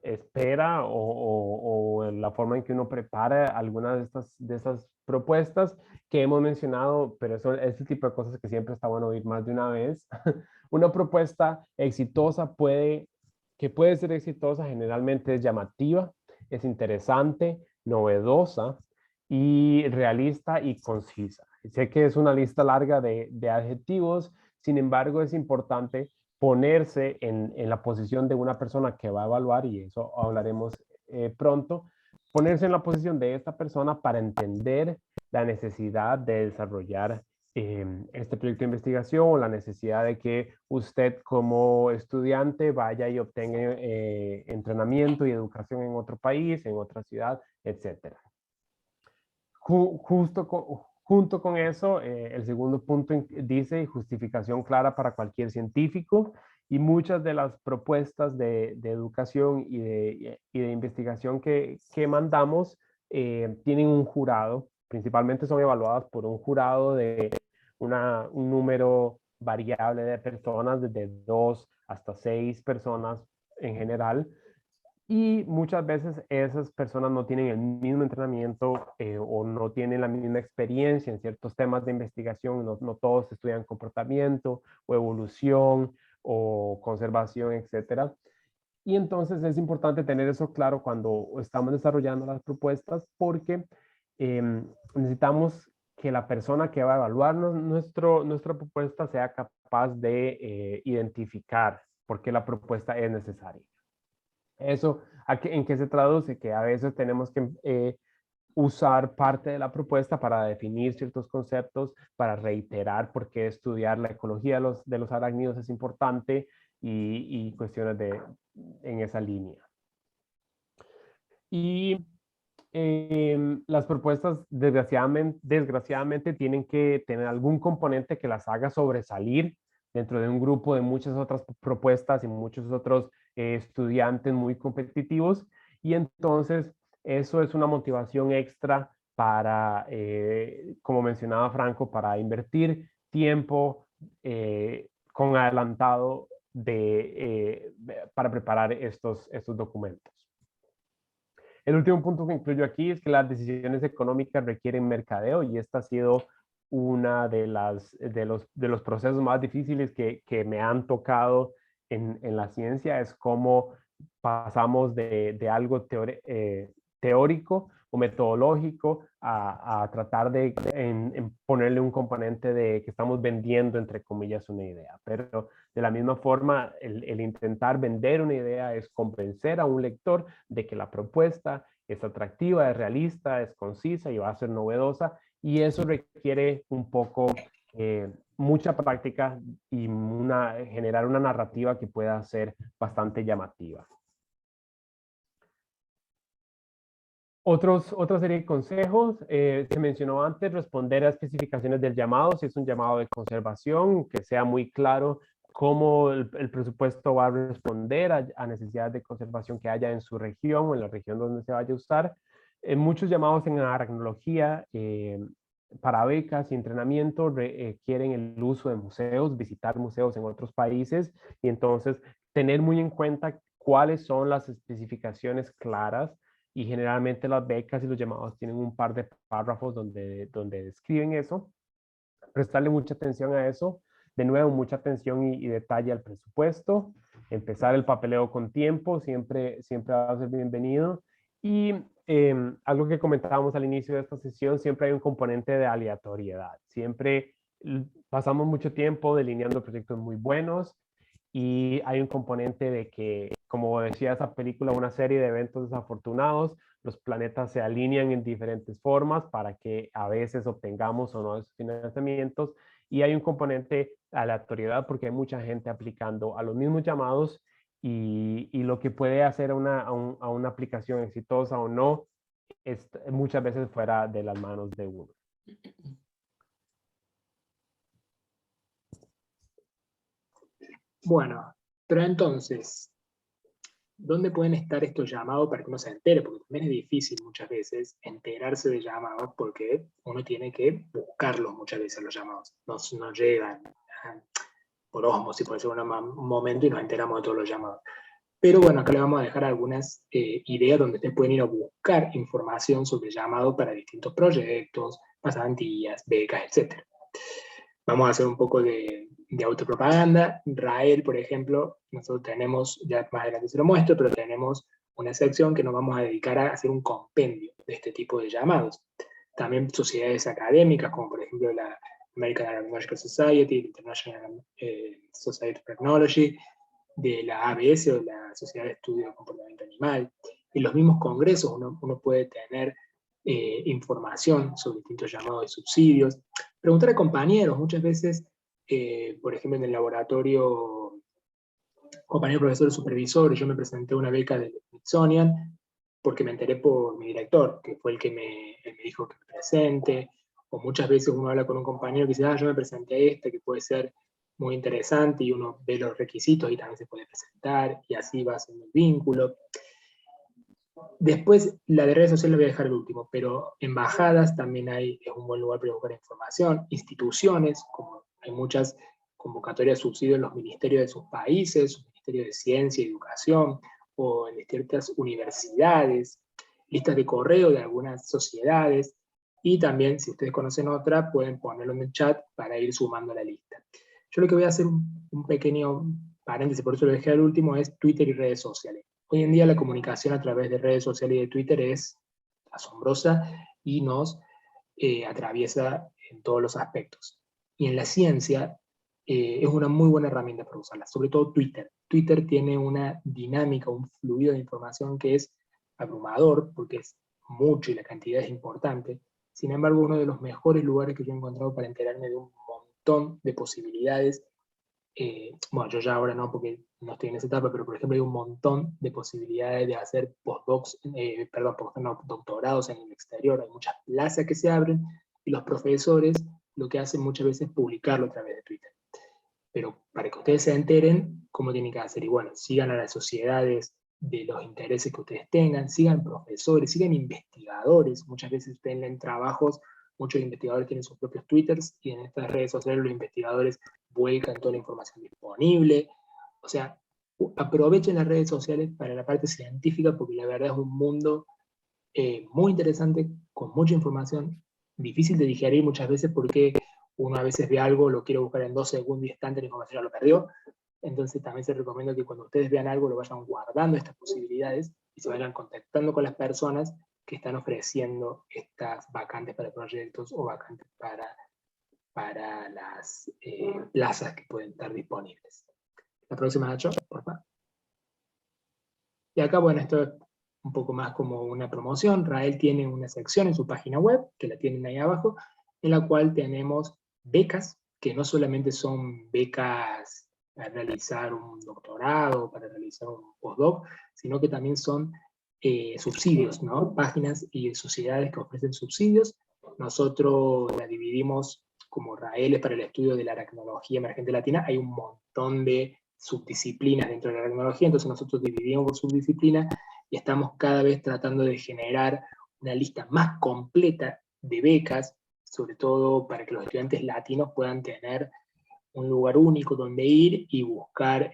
espera o la forma en que uno prepara algunas de estas propuestas que hemos mencionado, pero son este tipo de cosas que siempre está bueno oír más de una vez. Una propuesta exitosa que puede ser exitosa generalmente es llamativa, es interesante, novedosa y realista y concisa. Sé que es una lista larga de adjetivos, sin embargo es importante ponerse en la posición de una persona que va a evaluar, y eso hablaremos pronto, ponerse en la posición de esta persona para entender la necesidad de desarrollar este proyecto de investigación, o la necesidad de que usted como estudiante vaya y obtenga entrenamiento y educación en otro país, en otra ciudad, etc. Junto con eso, el segundo punto dice justificación clara para cualquier científico, y muchas de las propuestas de educación y de investigación que mandamos tienen un jurado, principalmente son evaluadas por un jurado de un número variable de personas, desde 2 hasta 6 personas en general. Y muchas veces esas personas no tienen el mismo entrenamiento o no tienen la misma experiencia en ciertos temas de investigación. No todos estudian comportamiento o evolución o conservación, etc. Y entonces es importante tener eso claro cuando estamos desarrollando las propuestas, porque necesitamos que la persona que va a evaluar nuestra propuesta sea capaz de identificar por qué la propuesta es necesaria. Eso, ¿en qué se traduce? Que a veces tenemos que usar parte de la propuesta para definir ciertos conceptos, para reiterar por qué estudiar la ecología de los arácnidos es importante, y cuestiones en esa línea. Y las propuestas desgraciadamente tienen que tener algún componente que las haga sobresalir dentro de un grupo de muchas otras propuestas y muchos otros estudiantes muy competitivos, y entonces eso es una motivación extra para, como mencionaba Franco, para invertir tiempo con adelantado para preparar estos documentos. El último punto que incluyo aquí es que las decisiones económicas requieren mercadeo, y esta ha sido una de los procesos más difíciles que me han tocado en la ciencia. Es cómo pasamos de algo teórico o metodológico a tratar de en ponerle un componente de que estamos vendiendo, entre comillas, una idea. Pero de la misma forma, el intentar vender una idea es convencer a un lector de que la propuesta es atractiva, es realista, es concisa y va a ser novedosa, y eso requiere un poco mucha práctica y generar una narrativa que pueda ser bastante llamativa. Otra serie de consejos, se mencionó antes, responder a especificaciones del llamado. Si es un llamado de conservación, que sea muy claro cómo el presupuesto va a responder a necesidades de conservación que haya en su región o en la región donde se vaya a usar. Muchos llamados en aracnología para becas y entrenamiento requieren el uso de museos, visitar museos en otros países, y entonces tener muy en cuenta cuáles son las especificaciones claras. Y generalmente las becas y los llamados tienen un par de párrafos donde describen eso. Prestarle mucha atención a eso. De nuevo, mucha atención y detalle al presupuesto. Empezar el papeleo con tiempo siempre va a ser bienvenido. Y algo que comentábamos al inicio de esta sesión, siempre hay un componente de aleatoriedad. Siempre pasamos mucho tiempo delineando proyectos muy buenos, y hay un componente de que, como decía esa película, una serie de eventos desafortunados, los planetas se alinean en diferentes formas para que a veces obtengamos o no esos financiamientos, y hay un componente de aleatoriedad porque hay mucha gente aplicando a los mismos llamados, y lo que puede hacer a una aplicación exitosa o no es muchas veces fuera de las manos de uno. Bueno, pero entonces, ¿dónde pueden estar estos llamados para que uno se entere? Porque también es difícil muchas veces enterarse de llamados, porque uno tiene que buscarlos muchas veces los llamados. Nos llegan por osmosis, por decirlo un momento, y nos enteramos de todos los llamados. Pero bueno, acá le vamos a dejar algunas ideas donde ustedes pueden ir a buscar información sobre llamados para distintos proyectos, pasantías, becas, etc. Vamos a hacer un poco de autopropaganda. RAEL, por ejemplo, nosotros tenemos, ya más adelante se lo muestro, pero tenemos una sección que nos vamos a dedicar a hacer un compendio de este tipo de llamados. También sociedades académicas, como por ejemplo la American Aeronautical Society, la International Society of Technology, de la ABS o la Sociedad de Estudio del Comportamiento Animal. En los mismos congresos uno puede tener información sobre distintos llamados de subsidios. Preguntar a compañeros, muchas veces, por ejemplo, en el laboratorio, compañero profesor supervisor, yo me presenté una beca del Smithsonian porque me enteré por mi director, que fue el que me dijo que me presente, o muchas veces uno habla con un compañero que dice, yo me presenté a esta, que puede ser muy interesante, y uno ve los requisitos y también se puede presentar, y así va haciendo el vínculo. Después, la de redes sociales la voy a dejar el último, pero embajadas también es un buen lugar para buscar información, instituciones, como hay muchas convocatorias de subsidios en los ministerios de sus países, sus ministerios de ciencia y educación, o en distintas universidades, listas de correo de algunas sociedades, y también, si ustedes conocen otra, pueden ponerlo en el chat para ir sumando la lista. Yo lo que voy a hacer un pequeño paréntesis, por eso lo dejé al último, es Twitter y redes sociales. Hoy en día la comunicación a través de redes sociales y de Twitter es asombrosa y nos atraviesa en todos los aspectos. Y en la ciencia es una muy buena herramienta para usarla, sobre todo Twitter. Twitter tiene una dinámica, un fluido de información que es abrumador, porque es mucho y la cantidad es importante. Sin embargo, uno de los mejores lugares que yo he encontrado para enterarme de un montón de posibilidades, bueno, yo ya ahora no, porque no estoy en esa etapa, pero por ejemplo hay un montón de posibilidades de hacer doctorados en el exterior, hay muchas plazas que se abren, y los profesores lo que hacen muchas veces es publicarlo a través de Twitter. Pero para que ustedes se enteren, ¿cómo tienen que hacer? Y bueno, sigan a las sociedades de los intereses que ustedes tengan, sigan profesores, sigan investigadores, muchas veces ustedes leen trabajos, muchos investigadores tienen sus propios Twitters, y en estas redes sociales los investigadores vuelcan toda la información disponible. O sea, aprovechen las redes sociales para la parte científica, porque la verdad es un mundo muy interesante, con mucha información, difícil de digerir muchas veces, porque uno a veces ve algo, lo quiere buscar en 2 segundos y instante, la información ya lo perdió. Entonces también se recomienda que cuando ustedes vean algo lo vayan guardando estas posibilidades y se vayan contactando con las personas que están ofreciendo estas vacantes para proyectos o vacantes para las plazas que pueden estar disponibles. La próxima, Nacho, por favor. Y acá, bueno, esto es un poco más como una promoción. Rael tiene una sección en su página web, que la tienen ahí abajo, en la cual tenemos becas, que no solamente son becas para realizar un doctorado, para realizar un postdoc, sino que también son subsidios, ¿no? Páginas y sociedades que ofrecen subsidios. Nosotros la dividimos como Rael es para el estudio de la aracnología emergente latina. Hay un montón de subdisciplinas dentro de la aracnología, entonces nosotros dividimos por subdisciplina y estamos cada vez tratando de generar una lista más completa de becas, sobre todo para que los estudiantes latinos puedan tener un lugar único donde ir y buscar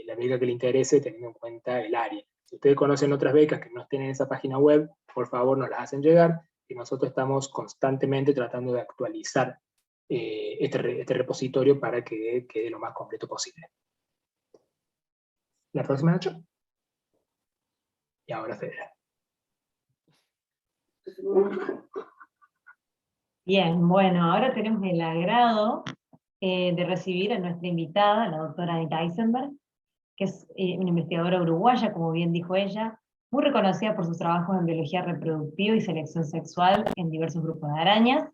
la beca que le interese teniendo en cuenta el área. Si ustedes conocen otras becas que no estén en esa página web, por favor nos las hacen llegar, y nosotros estamos constantemente tratando de actualizar este repositorio para que quede lo más completo posible. La próxima, Nacho. Y ahora Federa. Bien, bueno, ahora tenemos el agrado de recibir a nuestra invitada, la doctora Anita Eisenberg, que es una investigadora uruguaya, como bien dijo ella, muy reconocida por sus trabajos en biología reproductiva y selección sexual en diversos grupos de arañas.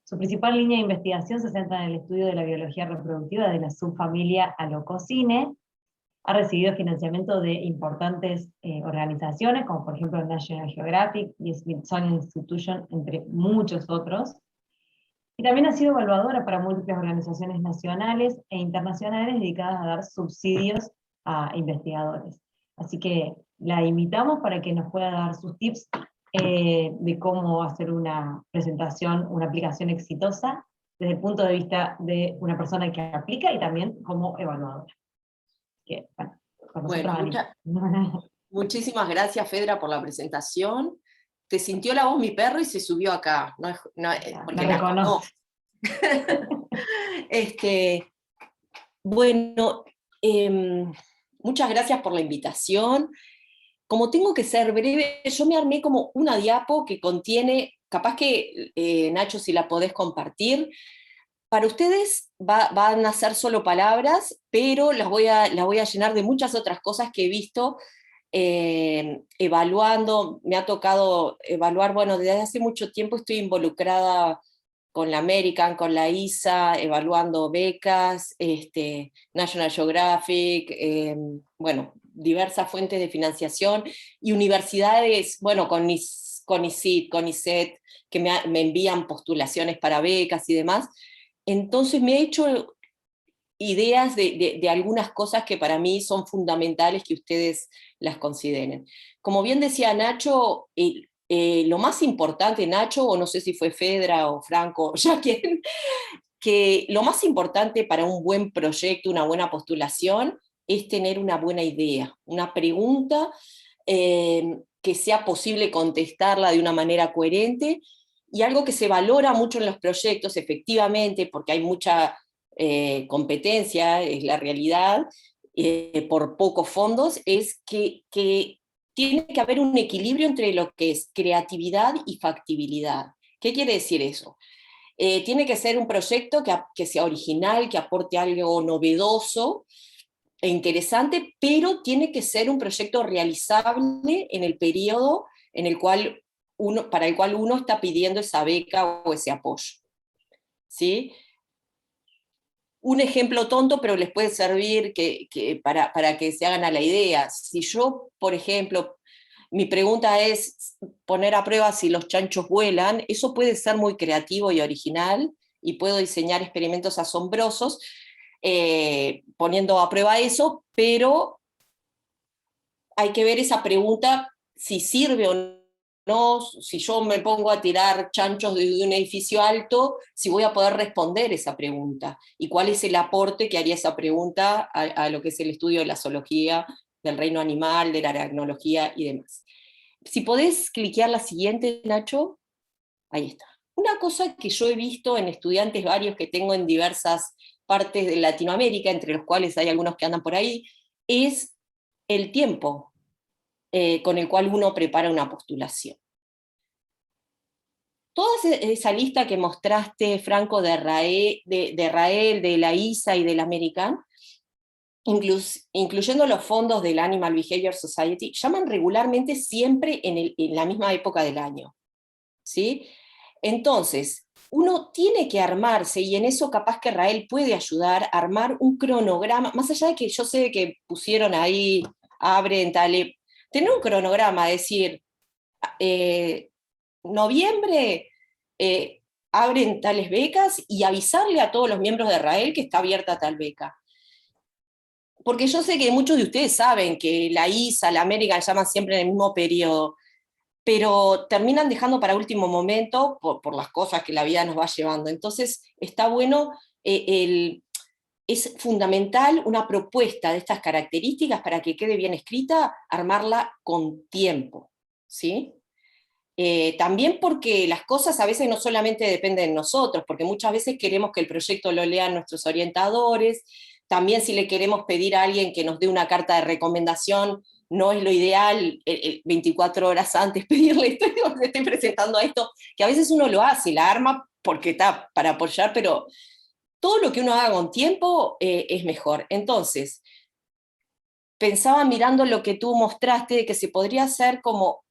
Su principal línea de investigación se centra en el estudio de la biología reproductiva de la subfamilia Alococine. Ha recibido financiamiento de importantes organizaciones, como por ejemplo National Geographic y Smithsonian Institution, entre muchos otros. Y también ha sido evaluadora para múltiples organizaciones nacionales e internacionales dedicadas a dar subsidios a investigadores. Así que la invitamos para que nos pueda dar sus tips de cómo hacer una presentación, una aplicación exitosa, desde el punto de vista de una persona que aplica y también como evaluadora. Que, muchísimas gracias, Fedra, por la presentación. Te sintió la voz mi perro y se subió acá. Porque me reconoce. Bueno, muchas gracias por la invitación. como tengo que ser breve, yo me armé como una diapo que contiene, capaz que, Nacho, si la podés compartir, para ustedes van a ser solo palabras, pero las voy a llenar de muchas otras cosas que he visto evaluando. Me ha tocado evaluar, bueno, desde hace mucho tiempo estoy involucrada con la American, con la ISA, evaluando becas, National Geographic, bueno, diversas fuentes de financiación, y universidades, bueno, con ICIT, con ISET, que me envían postulaciones para becas y demás. Entonces me he hecho ideas de algunas cosas que para mí son fundamentales que ustedes las consideren. Como bien decía Nacho, lo más importante, Nacho, o no sé si fue Fedra o Franco, ya quien, que lo más importante para un buen proyecto, una buena postulación, es tener una buena idea, una pregunta que sea posible contestarla de una manera coherente, y algo que se valora mucho en los proyectos, efectivamente, porque hay mucha competencia, es la realidad, por pocos fondos, es que tiene que haber un equilibrio entre lo que es creatividad y factibilidad. ¿Qué quiere decir eso? Tiene que ser un proyecto que sea original, que aporte algo novedoso e interesante, pero tiene que ser un proyecto realizable en el periodo en el cual para el cual uno está pidiendo esa beca o ese apoyo. ¿Sí? Un ejemplo tonto, pero les puede servir para que se hagan a la idea. Si yo, por ejemplo, mi pregunta es poner a prueba si los chanchos vuelan, eso puede ser muy creativo y original, y puedo diseñar experimentos asombrosos poniendo a prueba eso, pero hay que ver esa pregunta si sirve o no. Si yo me pongo a tirar chanchos desde un edificio alto, si voy a poder responder esa pregunta, y cuál es el aporte que haría esa pregunta a lo que es el estudio de la zoología, del reino animal, de la aracnología y demás. Si podés cliquear la siguiente, Nacho, ahí está. Una cosa que yo he visto en estudiantes varios que tengo en diversas partes de Latinoamérica, entre los cuales hay algunos que andan por ahí, es el tiempo con el cual uno prepara una postulación. Toda esa lista que mostraste, Franco, de Rael, de la ISA y del American, incluyendo los fondos del Animal Behavior Society, llaman regularmente siempre en la misma época del año, ¿sí? Entonces, uno tiene que armarse, y en eso capaz que Rael puede ayudar, a armar un cronograma, más allá de que yo sé que pusieron ahí, abren, tal, tener un cronograma, es decir, noviembre abren tales becas, y avisarle a todos los miembros de Rael que está abierta tal beca. Porque yo sé que muchos de ustedes saben que la ISA, la American llaman siempre en el mismo periodo, pero terminan dejando para último momento por las cosas que la vida nos va llevando. Entonces está bueno, es fundamental una propuesta de estas características para que quede bien escrita, armarla con tiempo, ¿sí? También porque las cosas a veces no solamente dependen de nosotros, porque muchas veces queremos que el proyecto lo lean nuestros orientadores. También, si le queremos pedir a alguien que nos dé una carta de recomendación, no es lo ideal 24 horas antes pedirle, estoy presentando esto, que a veces uno lo hace, la arma porque está para apoyar, pero todo lo que uno haga con tiempo es mejor. Entonces, pensaba, mirando lo que tú mostraste, que se podría hacer como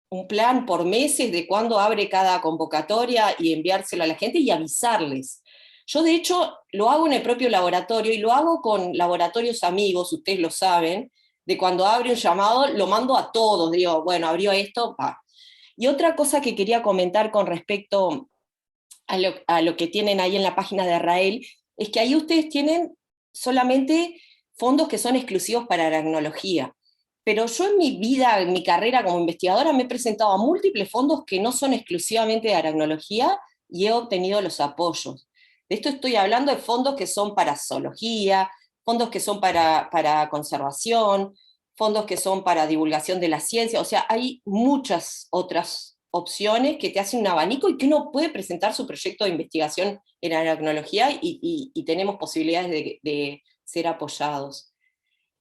un plan por meses de cuándo abre cada convocatoria, y enviárselo a la gente y avisarles. Yo, de hecho, lo hago en el propio laboratorio, y lo hago con laboratorios amigos, ustedes lo saben, de cuando abre un llamado, lo mando a todos, digo, bueno, abrió esto, va. Y otra cosa que quería comentar con respecto a lo que tienen ahí en la página de Rael, es que ahí ustedes tienen solamente fondos que son exclusivos para aracnología. Pero yo en mi vida, en mi carrera como investigadora, me he presentado a múltiples fondos que no son exclusivamente de aracnología, y he obtenido los apoyos. De esto estoy hablando de fondos que son para zoología, fondos que son para conservación, fondos que son para divulgación de la ciencia. O sea, hay muchas otras opciones que te hacen un abanico, y que uno puede presentar su proyecto de investigación en aracnología, y tenemos posibilidades de ser apoyados.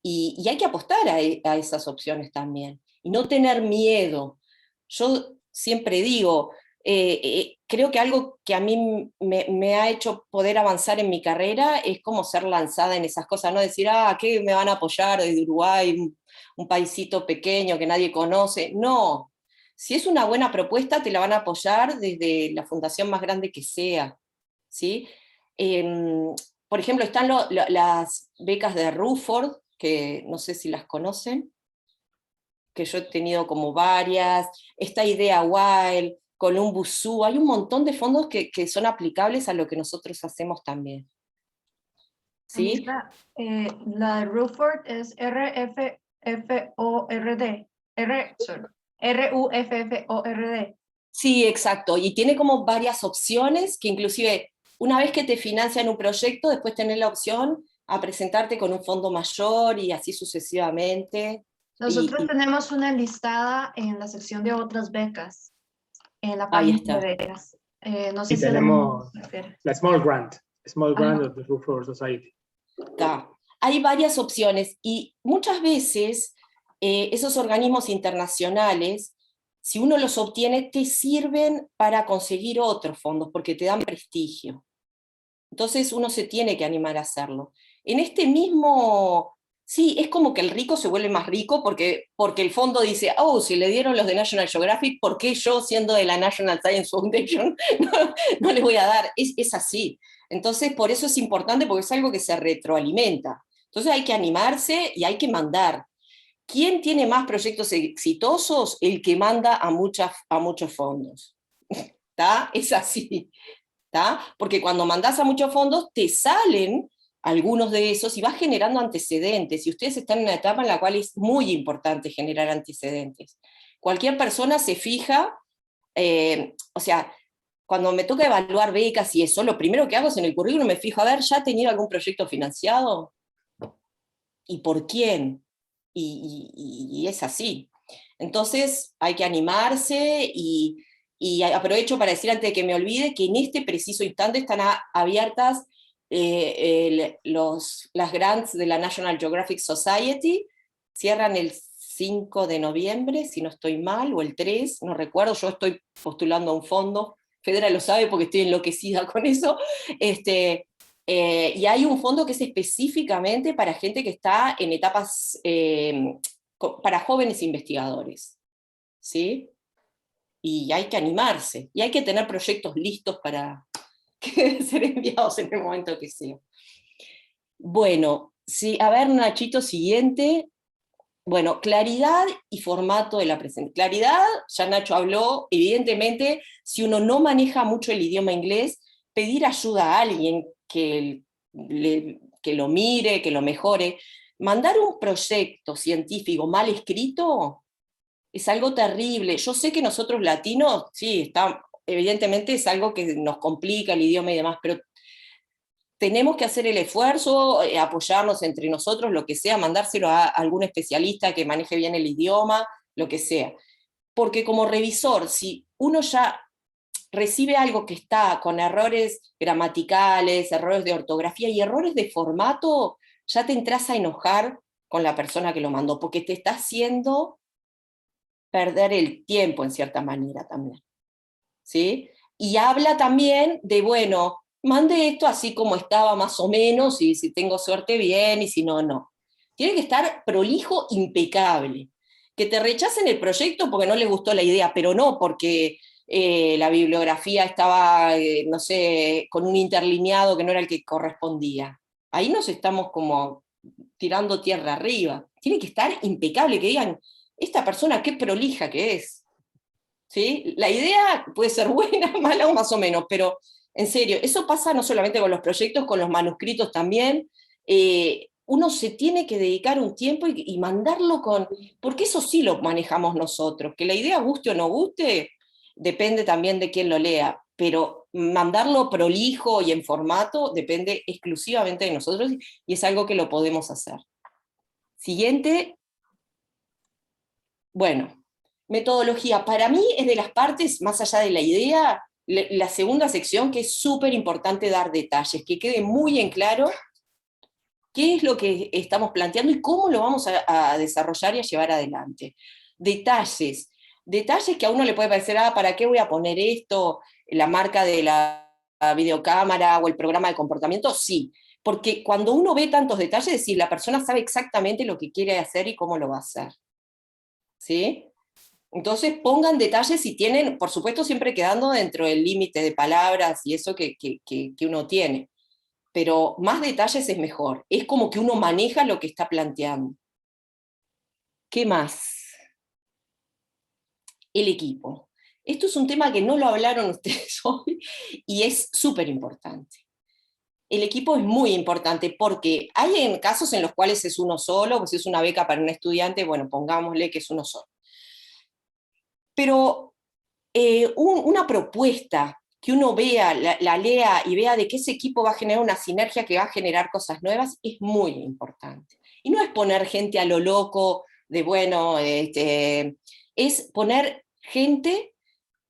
y hay que apostar a esas opciones también, y no tener miedo. Yo siempre digo, creo que algo que a mí me ha hecho poder avanzar en mi carrera es como ser lanzada en esas cosas, no decir, ¿qué me van a apoyar desde Uruguay, un paisito pequeño que nadie conoce? No, si es una buena propuesta te la van a apoyar desde la fundación más grande que sea, ¿sí? Por ejemplo, están las becas de Ruford, que no sé si las conocen, que yo he tenido como varias, esta Idea Wild, Columbus Zoo, hay un montón de fondos que son aplicables a lo que nosotros hacemos también. ¿Sí? La de Ruford es R-F-F-O-R-D. R-U-F-F-O-R-D. Sí, exacto, y tiene como varias opciones, que inclusive una vez que te financian un proyecto, después tenés la opción a presentarte con un fondo mayor y así sucesivamente. Nosotros tenemos una listada en la sección de otras becas, en la Ahí página está. de becas. No sé Y si tenemos la Small Grant of the Ruford Society. Está. Hay varias opciones y muchas veces esos organismos internacionales, si uno los obtiene, te sirven para conseguir otros fondos porque te dan prestigio. Entonces uno se tiene que animar a hacerlo. En este mismo, sí, es como que el rico se vuelve más rico porque el fondo dice, si le dieron los de National Geographic, ¿por qué yo, siendo de la National Science Foundation, no les voy a dar? Es así. Entonces, por eso es importante, porque es algo que se retroalimenta. Entonces hay que animarse y hay que mandar. ¿Quién tiene más proyectos exitosos? El que manda a muchos fondos. ¿Está? Es así. ¿Está? Porque cuando mandás a muchos fondos, te salen algunos de esos y vas generando antecedentes. Y ustedes están en una etapa en la cual es muy importante generar antecedentes. Cualquier persona se fija, o sea, cuando me toca evaluar becas y eso, lo primero que hago es en el currículum me fijo, a ver, ¿ya ha tenido algún proyecto financiado? ¿Y por quién? Y es así. Entonces hay que animarse y aprovecho para decir antes de que me olvide que en este preciso instante están abiertas las grants de la National Geographic Society, cierran el 5 de noviembre, si no estoy mal, o el 3, no recuerdo, yo estoy postulando a un fondo, Fedra lo sabe porque estoy enloquecida con eso, y hay un fondo que es específicamente para gente que está en etapas, para jóvenes investigadores, ¿sí? Y hay que animarse, y hay que tener proyectos listos para ser enviados en el momento que sea. Bueno, sí, a ver, Nachito, siguiente. Bueno, claridad y formato de la presentación. Claridad, ya Nacho habló, evidentemente, si uno no maneja mucho el idioma inglés, pedir ayuda a alguien que lo mire, que lo mejore. Mandar un proyecto científico mal escrito es algo terrible. Yo sé que nosotros latinos, sí, evidentemente es algo que nos complica el idioma y demás, pero tenemos que hacer el esfuerzo, apoyarnos entre nosotros, lo que sea, mandárselo a algún especialista que maneje bien el idioma, lo que sea. Porque como revisor, si uno ya recibe algo que está con errores gramaticales, errores de ortografía y errores de formato, ya te entras a enojar con la persona que lo mandó, porque te está haciendo perder el tiempo en cierta manera también. ¿Sí? Y habla también de, bueno, mande esto así como estaba más o menos, y si tengo suerte bien, y si no, no. Tiene que estar prolijo, impecable. Que te rechacen el proyecto porque no les gustó la idea, pero no porque la bibliografía estaba, no sé, con un interlineado que no era el que correspondía. Ahí nos estamos como tirando tierra arriba. Tiene que estar impecable, que digan, esta persona qué prolija que es. ¿Sí? La idea puede ser buena, mala o más o menos, pero en serio, eso pasa no solamente con los proyectos, con los manuscritos también. Uno se tiene que dedicar un tiempo y mandarlo porque eso sí lo manejamos nosotros, que la idea guste o no guste, depende también de quién lo lea, pero mandarlo prolijo y en formato depende exclusivamente de nosotros y es algo que lo podemos hacer. Siguiente. Bueno, metodología. Para mí es de las partes, más allá de la idea, la segunda sección, que es súper importante dar detalles, que quede muy en claro qué es lo que estamos planteando y cómo lo vamos a desarrollar y a llevar adelante. Detalles que a uno le puede parecer, ¿para qué voy a poner esto? La marca de la videocámara o el programa de comportamiento, sí. Porque cuando uno ve tantos detalles, es decir, la persona sabe exactamente lo que quiere hacer y cómo lo va a hacer. ¿Sí? Entonces pongan detalles si tienen, por supuesto siempre quedando dentro del límite de palabras y eso que uno tiene. Pero más detalles es mejor. Es como que uno maneja lo que está planteando. ¿Qué más? El equipo. Esto es un tema que no lo hablaron ustedes hoy y es súper importante. El equipo es muy importante porque hay casos en los cuales es uno solo, pues si es una beca para un estudiante, bueno, pongámosle que es uno solo. Pero una propuesta que uno vea, la lea y vea de que ese equipo va a generar una sinergia que va a generar cosas nuevas, es muy importante. Y no es poner gente a lo loco, de bueno, es poner gente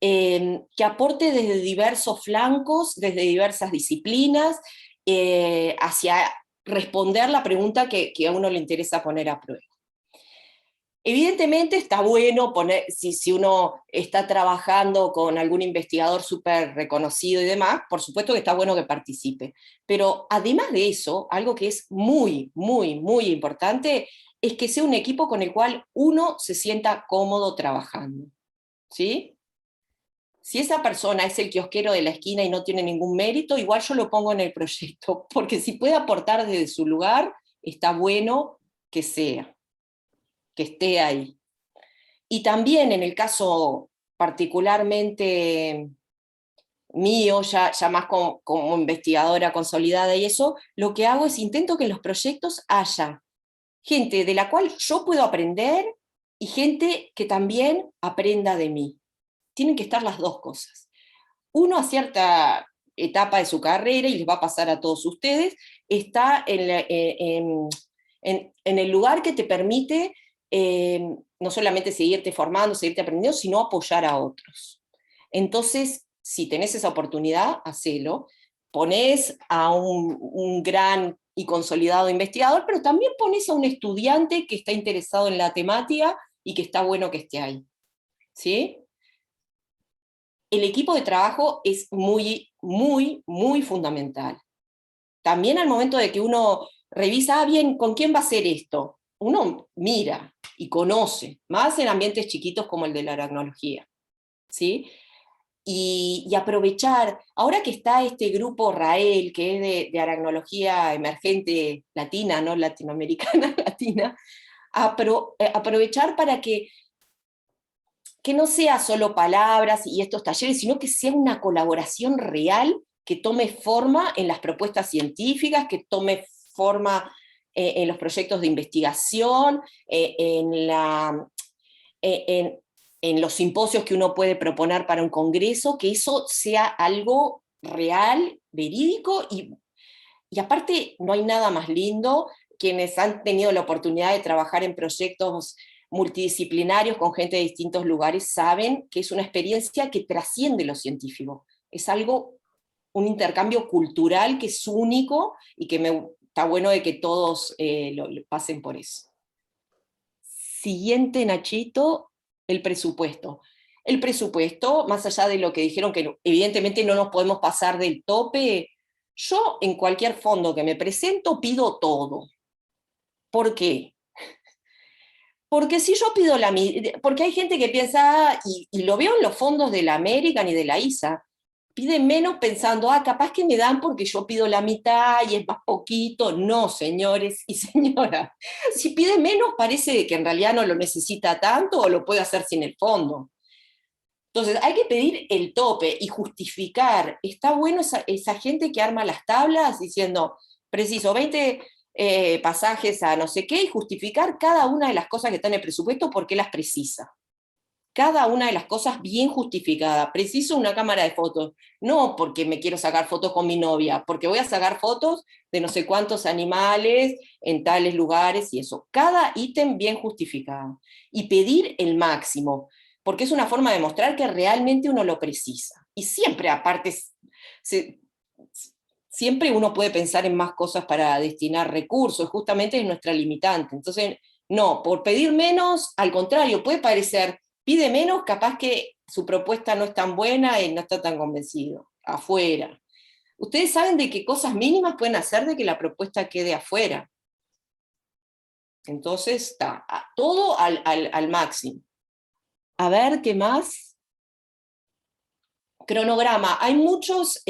que aporte desde diversos flancos, desde diversas disciplinas, hacia responder la pregunta que a uno le interesa poner a prueba. Evidentemente está bueno poner, si uno está trabajando con algún investigador súper reconocido y demás, por supuesto que está bueno que participe. Pero además de eso, algo que es muy, muy, muy importante, es que sea un equipo con el cual uno se sienta cómodo trabajando. ¿Sí? Si esa persona es el kiosquero de la esquina y no tiene ningún mérito, igual yo lo pongo en el proyecto, porque si puede aportar desde su lugar, está bueno que sea, que esté ahí. Y también en el caso particularmente mío, ya más como investigadora consolidada y eso, lo que hago es intento que en los proyectos haya gente de la cual yo puedo aprender y gente que también aprenda de mí. Tienen que estar las dos cosas. Uno a cierta etapa de su carrera, y les va a pasar a todos ustedes, está en el lugar que te permite no solamente seguirte formando, seguirte aprendiendo, sino apoyar a otros. Entonces, si tenés esa oportunidad, hacelo. Ponés a un gran y consolidado investigador, pero también ponés a un estudiante que está interesado en la temática y que está bueno que esté ahí. ¿Sí? El equipo de trabajo es muy, muy, muy fundamental. También al momento de que uno revisa, bien, ¿con quién va a hacer esto? Uno mira y conoce, más en ambientes chiquitos como el de la aracnología, ¿sí? Y aprovechar, ahora que está este grupo RAEL, que es de aracnología emergente latina, no latinoamericana, latina, aprovechar para que no sea solo palabras y estos talleres, sino que sea una colaboración real que tome forma en las propuestas científicas, que tome forma en los proyectos de investigación, en los simposios que uno puede proponer para un congreso, que eso sea algo real, verídico, y aparte no hay nada más lindo. Quienes han tenido la oportunidad de trabajar en proyectos multidisciplinarios con gente de distintos lugares saben que es una experiencia que trasciende lo científico. Es algo, un intercambio cultural que es único y que está bueno de que todos lo pasen por eso. Siguiente, Nachito, el presupuesto. El presupuesto, más allá de lo que dijeron, que evidentemente no nos podemos pasar del tope, yo en cualquier fondo que me presento pido todo. ¿Por qué? Porque si yo pido porque hay gente que piensa, y lo veo en los fondos de la American y de la ISA, piden menos pensando, capaz que me dan porque yo pido la mitad y es más poquito. No, señores y señoras. Si pide menos parece que en realidad no lo necesita tanto o lo puede hacer sin el fondo. Entonces hay que pedir el tope y justificar. Está bueno esa gente que arma las tablas diciendo, preciso, 20 pasajes a no sé qué, y justificar cada una de las cosas que están en el presupuesto porque las precisa. Cada una de las cosas bien justificada. Preciso una cámara de fotos, no porque me quiero sacar fotos con mi novia, porque voy a sacar fotos de no sé cuántos animales en tales lugares y eso. Cada ítem bien justificado. Y pedir el máximo, porque es una forma de mostrar que realmente uno lo precisa. Y siempre aparte siempre uno puede pensar en más cosas para destinar recursos, justamente es nuestra limitante. Entonces, no, por pedir menos, al contrario, puede parecer, pide menos, capaz que su propuesta no es tan buena y no está tan convencido, afuera. Ustedes saben de qué cosas mínimas pueden hacer de que la propuesta quede afuera. Entonces, está todo al máximo. A ver, ¿qué más? Cronograma. Hay muchos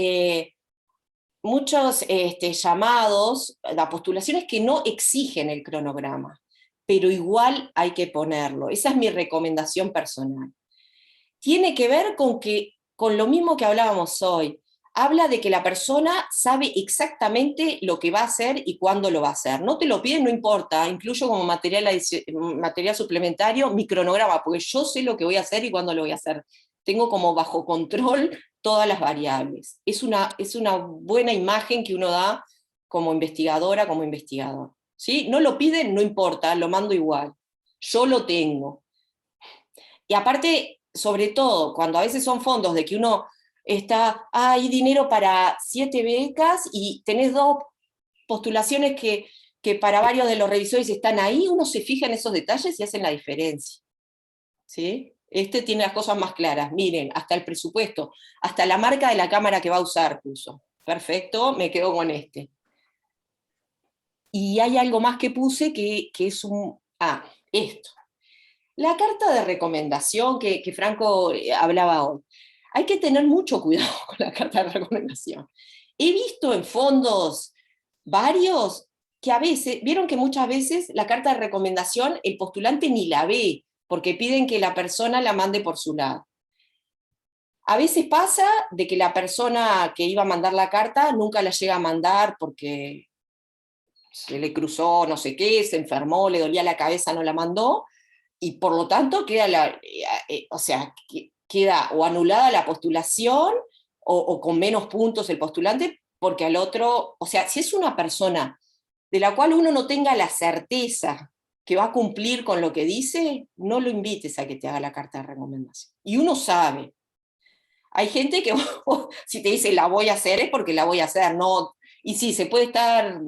llamados, las postulaciones que no exigen el cronograma, pero igual hay que ponerlo. Esa es mi recomendación personal. Tiene que ver con lo mismo que hablábamos hoy. Habla de que la persona sabe exactamente lo que va a hacer y cuándo lo va a hacer. No te lo piden, no importa, incluyo como material suplementario mi cronograma, porque yo sé lo que voy a hacer y cuándo lo voy a hacer. Tengo como bajo control todas las variables. Es una buena imagen que uno da como investigadora, como investigador. ¿Sí? No lo piden, no importa, lo mando igual. Yo lo tengo. Y aparte, sobre todo, cuando a veces son fondos de que uno hay dinero para 7 becas y tenés 2 postulaciones que para varios de los revisores están ahí, uno se fija en esos detalles y hacen la diferencia. ¿Sí? Tiene las cosas más claras. Miren, hasta el presupuesto, hasta la marca de la cámara que va a usar puso. Perfecto, me quedo con este. Y hay algo más que puse que es esto. La carta de recomendación que Franco hablaba hoy. Hay que tener mucho cuidado con la carta de recomendación. He visto en fondos varios que a veces, vieron que muchas veces la carta de recomendación el postulante ni la ve, porque piden que la persona la mande por su lado. A veces pasa de que la persona que iba a mandar la carta nunca la llega a mandar porque se le cruzó no sé qué, se enfermó, le dolía la cabeza, no la mandó, y por lo tanto queda queda o anulada la postulación o con menos puntos el postulante, porque al otro, o sea, si es una persona de la cual uno no tenga la certeza que va a cumplir con lo que dice, no lo invites a que te haga la carta de recomendación. Y uno sabe. Hay gente que si te dice la voy a hacer es porque la voy a hacer, no. Y sí, se puede estar,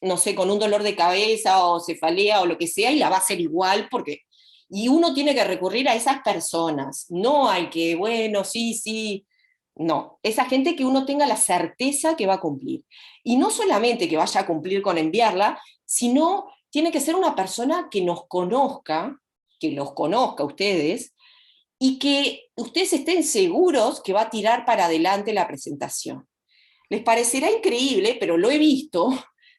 no sé, con un dolor de cabeza o cefalea o lo que sea, y la va a hacer igual porque... Y uno tiene que recurrir a esas personas. No hay que, bueno, sí. No, esa gente que uno tenga la certeza que va a cumplir. Y no solamente que vaya a cumplir con enviarla, sino tiene que ser una persona que nos conozca, que los conozca a ustedes, y que ustedes estén seguros que va a tirar para adelante la presentación. Les parecerá increíble, pero lo he visto,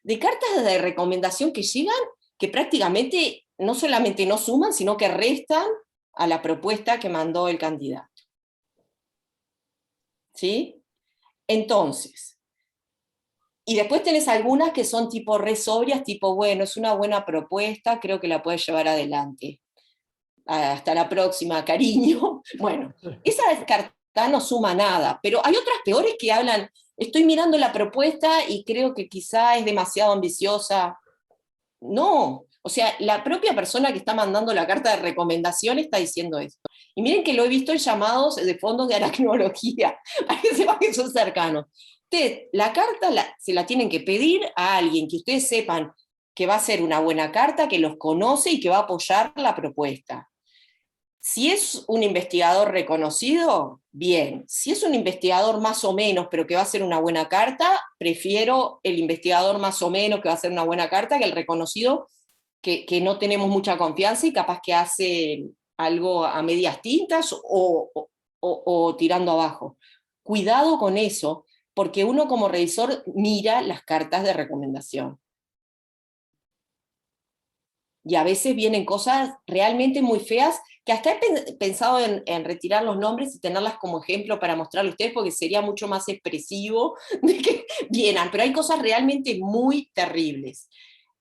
de cartas de recomendación que llegan que prácticamente no solamente no suman, sino que restan a la propuesta que mandó el candidato. ¿Sí? Entonces, y después tenés algunas que son tipo re sobrias, tipo, bueno, es una buena propuesta, creo que la puedes llevar adelante. Hasta la próxima, cariño. Bueno, esa carta no suma nada, pero hay otras peores que hablan, estoy mirando la propuesta y creo que quizá es demasiado ambiciosa. No, o sea, la propia persona que está mandando la carta de recomendación está diciendo esto. Y miren que lo he visto en llamados de fondos de aracnología, para que sepan que son cercanos. Ustedes, la carta se la tienen que pedir a alguien que ustedes sepan que va a ser una buena carta, que los conoce y que va a apoyar la propuesta. Si es un investigador reconocido, bien. Si es un investigador más o menos, pero que va a hacer una buena carta, prefiero el investigador más o menos que va a hacer una buena carta que el reconocido que no tenemos mucha confianza y capaz que hace algo a medias tintas o tirando abajo. Cuidado con eso, porque uno como revisor mira las cartas de recomendación. Y a veces vienen cosas realmente muy feas, que hasta he pensado en retirar los nombres y tenerlas como ejemplo para mostrarle a ustedes, porque sería mucho más expresivo de que vieran, pero hay cosas realmente muy terribles.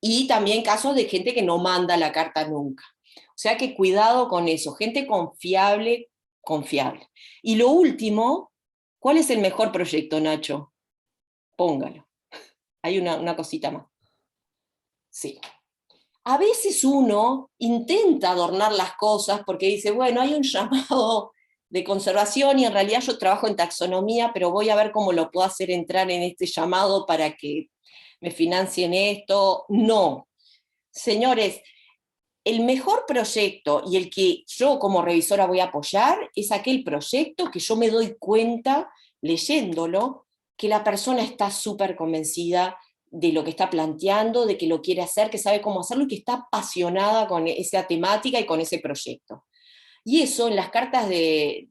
Y también casos de gente que no manda la carta nunca. O sea que cuidado con eso, gente confiable. Y lo último, ¿cuál es el mejor proyecto, Nacho? Póngalo. Hay una cosita más. Sí. A veces uno intenta adornar las cosas porque dice, bueno, hay un llamado de conservación y en realidad yo trabajo en taxonomía, pero voy a ver cómo lo puedo hacer entrar en este llamado para que me financien esto. No. Señores, el mejor proyecto y el que yo como revisora voy a apoyar es aquel proyecto que yo me doy cuenta, leyéndolo, que la persona está súper convencida de lo que está planteando, de que lo quiere hacer, que sabe cómo hacerlo y que está apasionada con esa temática y con ese proyecto. Y eso en las cartas que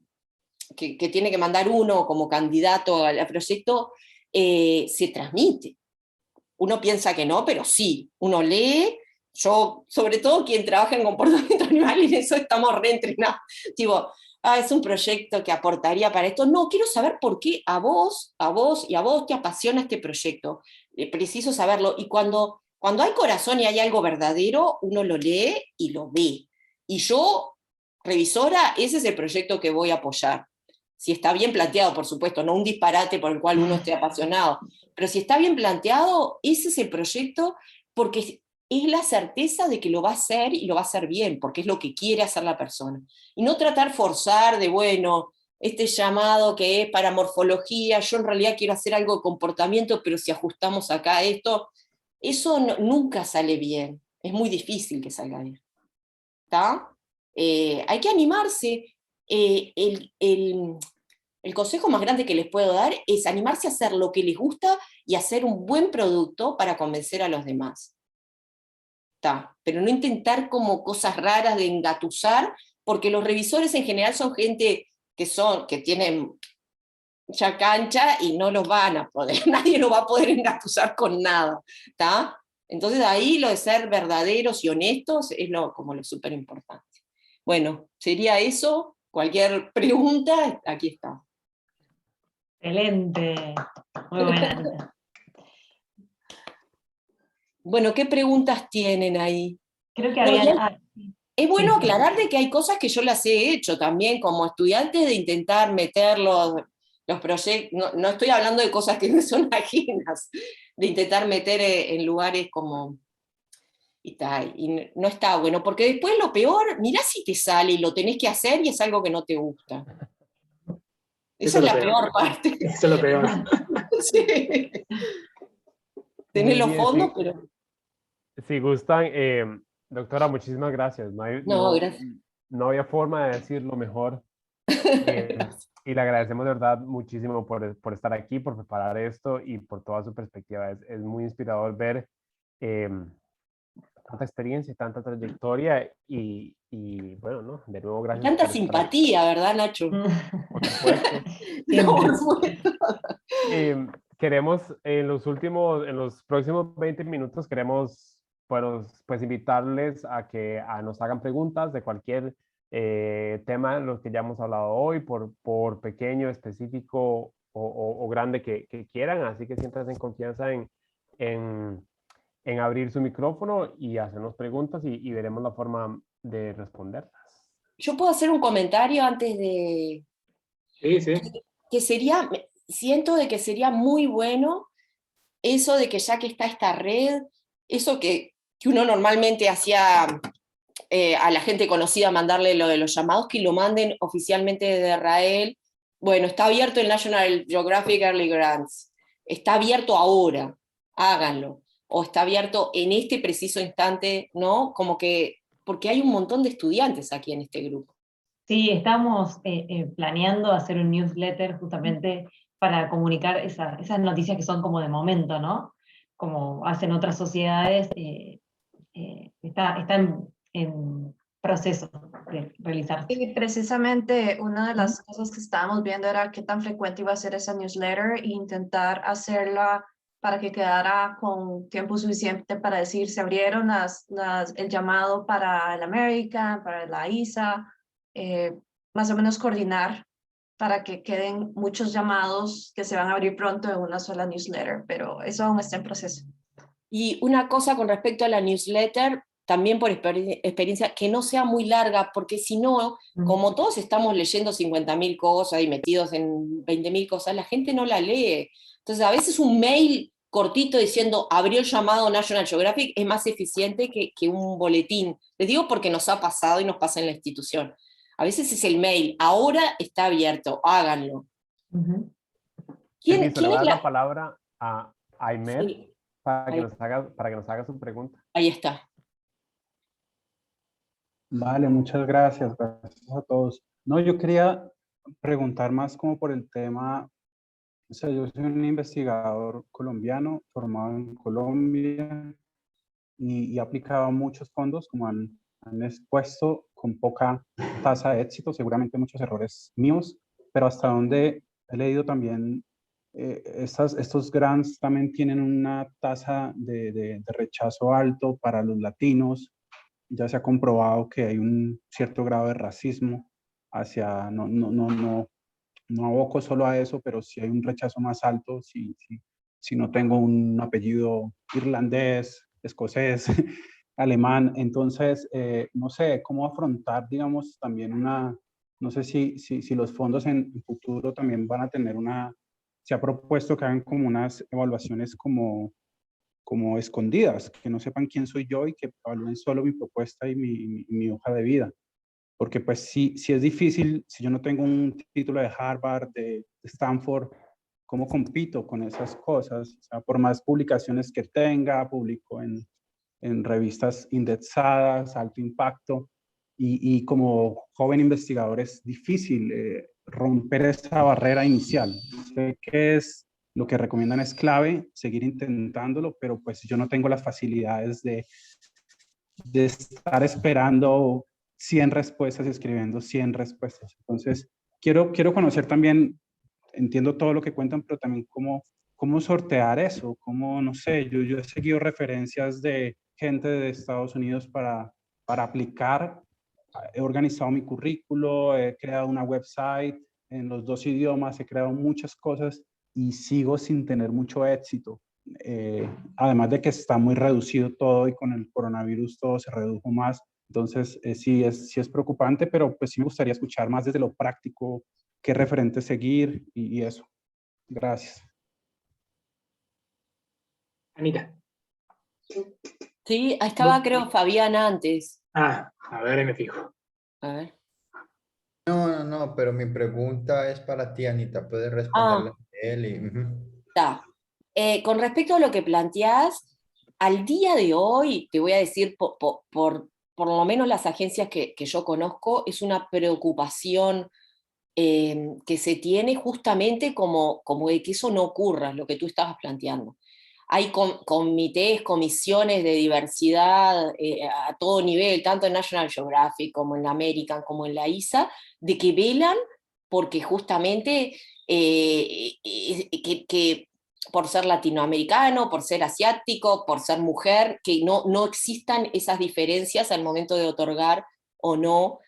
tiene que mandar uno como candidato al proyecto se transmite. Uno piensa que no, pero sí, uno lee. Yo, sobre todo quien trabaja en comportamiento animal, y en eso estamos reentrenados. Tipo, es un proyecto que aportaría para esto. No, quiero saber por qué a vos y a vos te apasiona este proyecto. Preciso saberlo. Y cuando hay corazón y hay algo verdadero, uno lo lee y lo ve. Y yo, revisora, ese es el proyecto que voy a apoyar. Si está bien planteado, por supuesto, no un disparate por el cual uno esté apasionado, pero si está bien planteado, ese es el proyecto, porque es la certeza de que lo va a hacer y lo va a hacer bien, porque es lo que quiere hacer la persona. Y no tratar forzar de, bueno, este llamado que es para morfología, yo en realidad quiero hacer algo de comportamiento, pero si ajustamos acá esto, eso nunca sale bien. Es muy difícil que salga bien. ¿Está? Hay que animarse. El consejo más grande que les puedo dar es animarse a hacer lo que les gusta y hacer un buen producto para convencer a los demás. Pero no intentar como cosas raras de engatusar, porque los revisores en general son gente que tienen ya cancha y no los van a poder, nadie lo va a poder engatusar con nada. Entonces ahí lo de ser verdaderos y honestos es como lo súper importante. Bueno, sería eso. Cualquier pregunta, aquí está. Excelente, muy buena, Anita. Bueno, ¿qué preguntas tienen ahí? Creo que había... Es bueno sí. aclarar de que hay cosas que yo las he hecho también como estudiantes, de intentar meter los proyectos, no estoy hablando de cosas que me son ajenas, de intentar meter en lugares como... Y no está bueno, porque después lo peor, mirá si te sale y lo tenés que hacer y es algo que no te gusta. Esa es la peor parte. Eso es lo peor. Sí. Tenés los fondos, sí. Pero... Si gustan, doctora, muchísimas gracias. Gracias. No había forma de decirlo mejor. Y le agradecemos de verdad muchísimo por estar aquí, por preparar esto y por toda su perspectiva. Es muy inspirador ver tanta experiencia, tanta trayectoria y bueno, ¿no? De nuevo, gracias. Tanta simpatía, ¿verdad, Nacho? Por supuesto. Queremos en los próximos 20 minutos queremos pues invitarles a que nos hagan preguntas de cualquier tema de los que ya hemos hablado hoy, por pequeño, específico o grande que quieran, así que siéntanse en confianza en abrir su micrófono y hacernos preguntas y veremos la forma de responderlas. ¿Yo puedo hacer un comentario antes de...? Sí. Que siento de que sería muy bueno eso de que ya que está esta red, eso que uno normalmente hacía a la gente conocida, mandarle lo de los llamados, que lo manden oficialmente desde Israel. Bueno, está abierto el National Geographic Early Grants, está abierto ahora, háganlo, o está abierto en este preciso instante, ¿no? Como que, porque hay un montón de estudiantes aquí en este grupo. Sí, estamos planeando hacer un newsletter justamente para comunicar esas noticias que son como de momento, ¿no? Como hacen otras sociedades, está en proceso de realizarse. Y precisamente una de las cosas que estábamos viendo era qué tan frecuente iba a ser esa newsletter e intentar hacerla para que quedara con tiempo suficiente para decir, se abrieron el llamado para el American, para la ISA, más o menos coordinar para que queden muchos llamados que se van a abrir pronto en una sola newsletter, pero eso aún está en proceso. Y una cosa con respecto a la newsletter, también por experiencia, que no sea muy larga, porque si no, como todos estamos leyendo 50.000 cosas y metidos en 20.000 cosas, la gente no la lee. Entonces, a veces un mail cortito diciendo abrió el llamado National Geographic es más eficiente que un boletín. Les digo porque nos ha pasado y nos pasa en la institución. A veces es el mail, ahora está abierto, háganlo. Ujú. Permiso, le voy a es dar la...? la palabra a Aymer Sí, para ahí, para que nos haga su pregunta. ahí está. Vale, muchas gracias, gracias a todos. No, yo quería preguntar más como por el tema, o sea, yo soy un investigador colombiano formado en Colombia y he aplicado a muchos fondos, como han expuesto, con poca tasa de éxito, seguramente muchos errores míos, pero hasta donde he leído también, estos grants también tienen una tasa de rechazo alto para los latinos. Ya se ha comprobado que hay un cierto grado de racismo hacia, no aboco solo a eso, pero sí hay un rechazo más alto si no tengo un apellido irlandés, escocés, alemán. Entonces, no sé cómo afrontar, digamos, también no sé si los fondos en el futuro también van a tener se ha propuesto que hagan como unas evaluaciones como escondidas, que no sepan quién soy yo y que evalúen solo mi propuesta y mi hoja de vida. Porque pues si es difícil, si yo no tengo un título de Harvard, de Stanford, ¿cómo compito con esas cosas? O sea, por más publicaciones que tenga, publico en revistas indexadas, alto impacto, y como joven investigador es difícil romper esa barrera inicial. Sé que es lo que recomiendan es clave, seguir intentándolo, pero pues yo no tengo las facilidades de estar esperando 100 respuestas y escribiendo 100 respuestas. Entonces, quiero conocer también, entiendo todo lo que cuentan, pero también cómo sortear eso, cómo, no sé, yo he seguido referencias de gente de Estados Unidos para aplicar, he organizado mi currículo, he creado una website en los 2 idiomas, he creado muchas cosas y sigo sin tener mucho éxito. Además de que está muy reducido todo y con el coronavirus todo se redujo más. Entonces, sí es preocupante, pero pues sí me gustaría escuchar más desde lo práctico, qué referente seguir y eso. Gracias. Anita. Sí, ahí estaba creo Fabián antes. Ah, a ver, ahí me fijo. A ver. No, pero mi pregunta es para ti, Anita. Puedes responderla Ah, a él y... está. Con respecto a lo que planteás, al día de hoy, te voy a decir, por lo menos las agencias que yo conozco, es una preocupación que se tiene justamente como de que eso no ocurra, lo que tú estabas planteando. Hay comités, comisiones de diversidad a todo nivel, tanto en National Geographic como en la American, como en la ISA, de que velan porque justamente que por ser latinoamericano, por ser asiático, por ser mujer, que no existan esas diferencias al momento de otorgar o no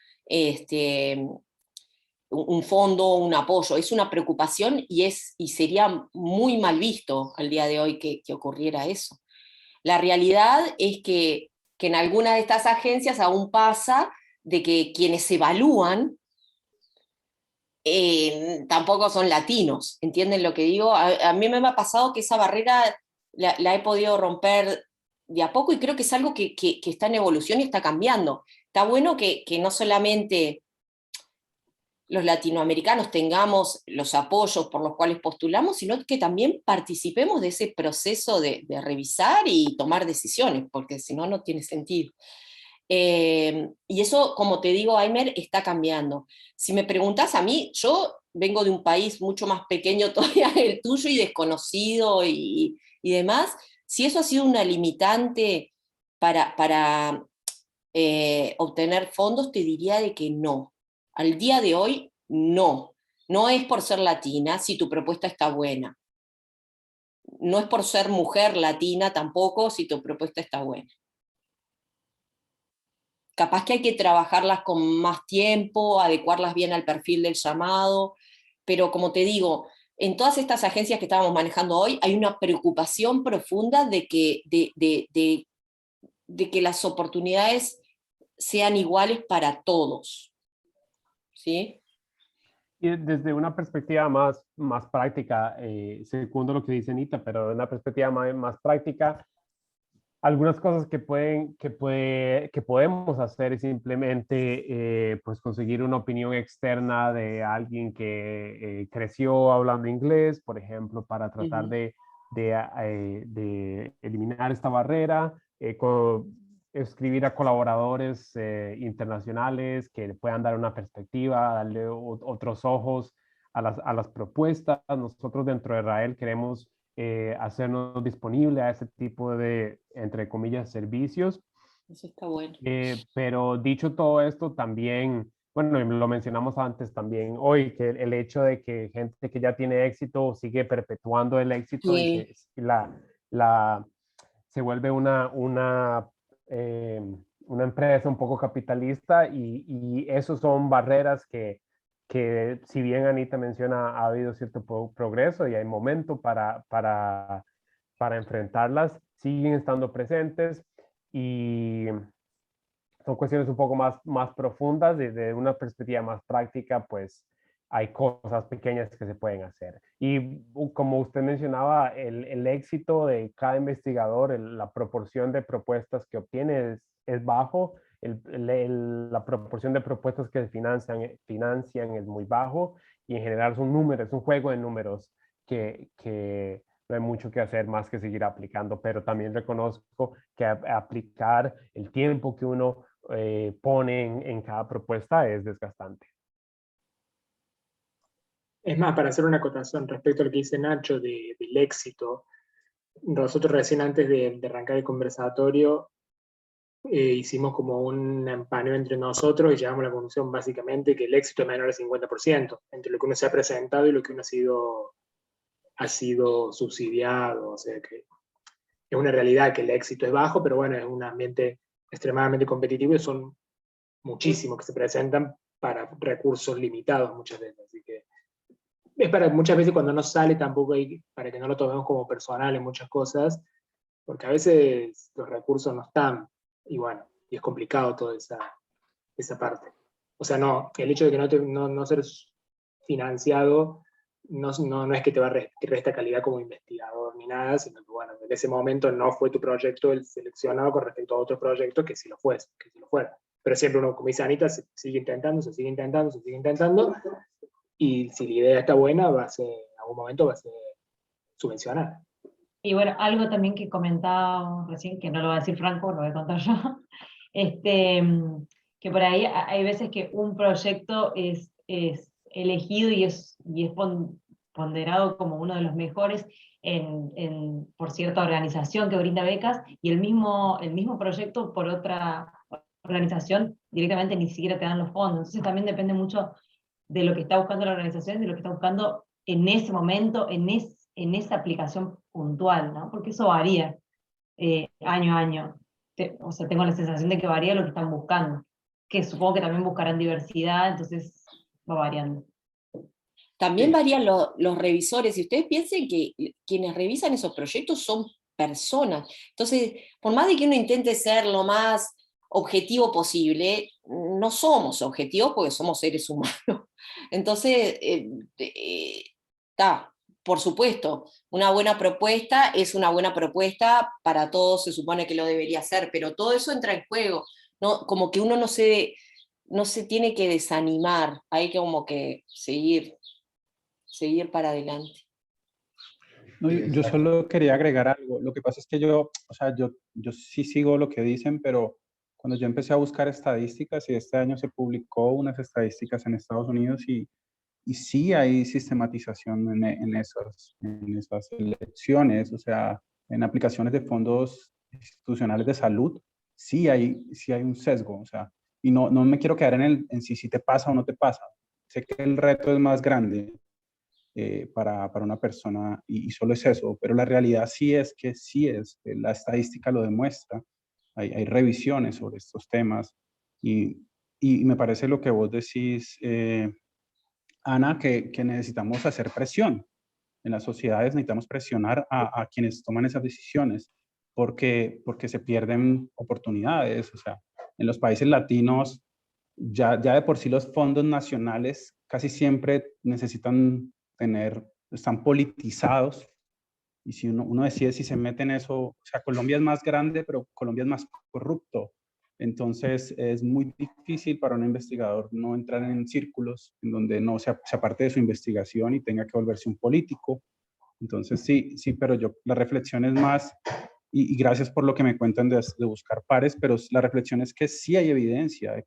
un fondo, un apoyo. Es una preocupación y sería muy mal visto al día de hoy que ocurriera eso. La realidad es que en alguna de estas agencias aún pasa de que quienes evalúan tampoco son latinos. ¿Entienden lo que digo? A mí me ha pasado que esa barrera la he podido romper de a poco y creo que es algo que está en evolución y está cambiando. Está bueno que no solamente los latinoamericanos tengamos los apoyos por los cuales postulamos, sino que también participemos de ese proceso de revisar y tomar decisiones, porque si no, no tiene sentido. Y eso, como te digo, Aymer, está cambiando. Si me preguntas a mí, yo vengo de un país mucho más pequeño todavía que el tuyo y desconocido y demás. Si eso ha sido una limitante para obtener fondos, te diría de que no. Al día de hoy, no. No es por ser latina si tu propuesta está buena. No es por ser mujer latina tampoco si tu propuesta está buena. Capaz que hay que trabajarlas con más tiempo, adecuarlas bien al perfil del llamado, pero como te digo, en todas estas agencias que estábamos manejando hoy hay una preocupación profunda de que las oportunidades sean iguales para todos. ¿Sí? Y desde una perspectiva más práctica, segundo lo que dice Anita, pero de una perspectiva más práctica, algunas cosas que podemos hacer es simplemente pues conseguir una opinión externa de alguien que creció hablando inglés, por ejemplo, para tratar de eliminar esta barrera, escribir a colaboradores internacionales que puedan dar una perspectiva, darle otros ojos a las propuestas. Nosotros dentro de Israel queremos hacernos disponible a ese tipo de, entre comillas, servicios. Eso está bueno. Pero dicho todo esto, también, bueno, lo mencionamos antes también hoy, que el hecho de que gente que ya tiene éxito sigue perpetuando el éxito y que se vuelve una empresa un poco capitalista y esos son barreras que si bien Anita menciona, ha habido cierto progreso y hay momento para enfrentarlas, siguen estando presentes y son cuestiones un poco más profundas, desde una perspectiva más práctica, pues hay cosas pequeñas que se pueden hacer. Y como usted mencionaba, el éxito de cada investigador, la proporción de propuestas que obtiene es bajo, la proporción de propuestas que financian es muy bajo y en general son números, es un juego de números que no hay mucho que hacer más que seguir aplicando, pero también reconozco que aplicar el tiempo que uno pone en cada propuesta es desgastante. Es más, para hacer una acotación respecto a lo que dice Nacho del éxito, nosotros recién antes de arrancar el conversatorio hicimos como un empaneo entre nosotros y llegamos a la conclusión básicamente que el éxito es menor al 50% entre lo que uno se ha presentado y lo que uno ha sido subsidiado, o sea que es una realidad que el éxito es bajo, pero bueno, es un ambiente extremadamente competitivo y son muchísimos que se presentan para recursos limitados muchas veces, así que es para muchas veces cuando no sale tampoco hay, para que no lo tomemos como personal en muchas cosas, porque a veces los recursos no están, y bueno, y es complicado toda esa parte. O sea, no, el hecho de que no ser financiado no es que te va a resta calidad como investigador ni nada, sino que bueno, en ese momento no fue tu proyecto el seleccionado con respecto a otro proyecto que sí lo fuera. Pero siempre uno, como dice Anita, se sigue intentando, y si la idea está buena, en algún momento va a ser subvencionada. Y bueno, algo también que comentaba recién, que no lo va a decir Franco, lo voy a contar yo, que por ahí hay veces que un proyecto es elegido y es ponderado como uno de los mejores por cierta organización que brinda becas, y el mismo proyecto por otra organización directamente ni siquiera te dan los fondos. Entonces también depende mucho de lo que está buscando la organización, de lo que está buscando en ese momento, en esa aplicación puntual, ¿no? Porque eso varía año a año. O sea, tengo la sensación de que varía lo que están buscando, que supongo que también buscarán diversidad, entonces va variando. También varían los revisores, y ustedes piensen que quienes revisan esos proyectos son personas. Entonces, por más de que uno intente ser lo más objetivo posible, no somos objetivos porque somos seres humanos. Entonces, por supuesto, una buena propuesta es una buena propuesta para todos, se supone que lo debería ser, pero todo eso entra en juego, ¿no? Como que uno no se tiene que desanimar, hay que como que seguir para adelante. No, yo solo quería agregar algo. Lo que pasa es que yo sí sigo lo que dicen, pero cuando yo empecé a buscar estadísticas, y este año se publicó unas estadísticas en Estados Unidos, y sí hay sistematización en esas elecciones, o sea, en aplicaciones de fondos institucionales de salud, sí hay un sesgo, o sea, y no me quiero quedar en si te pasa o no te pasa. Sé que el reto es más grande para una persona y solo es eso, pero la realidad sí es que la estadística lo demuestra, hay revisiones sobre estos temas y me parece lo que vos decís, Ana, que necesitamos hacer presión. En las sociedades necesitamos presionar a quienes toman esas decisiones porque se pierden oportunidades. O sea, en los países latinos ya de por sí los fondos nacionales casi siempre están politizados Y si uno decide si se mete en eso, o sea, Colombia es más grande, pero Colombia es más corrupto. Entonces es muy difícil para un investigador no entrar en círculos en donde no se aparte de su investigación y tenga que volverse un político. Entonces sí, pero la reflexión es más, y gracias por lo que me cuentan de buscar pares, pero la reflexión es que sí hay evidencia de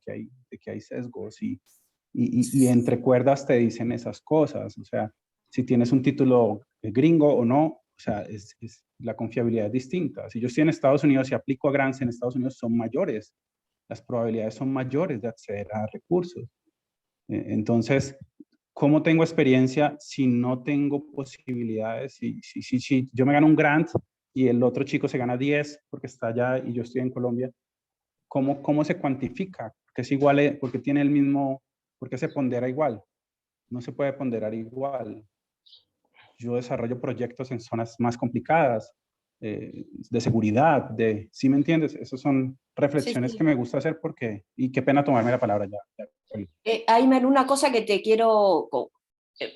que hay sesgos y entre cuerdas te dicen esas cosas. O sea, si tienes un título gringo o no, o sea, la confiabilidad es distinta. Si yo estoy en Estados Unidos y aplico a grants en Estados Unidos, son mayores. Las probabilidades son mayores de acceder a recursos. Entonces, ¿cómo tengo experiencia si no tengo posibilidades? Si yo me gano un grant y el otro chico se gana 10 porque está allá y yo estoy en Colombia, ¿cómo se cuantifica? Porque es igual, porque tiene el mismo, porque se pondera igual. No se puede ponderar igual. Yo desarrollo proyectos en zonas más complicadas, de seguridad, ¿sí me entiendes? Esas son reflexiones Sí. que me gusta hacer y qué pena tomarme la palabra ya. Ayman, una cosa que te quiero,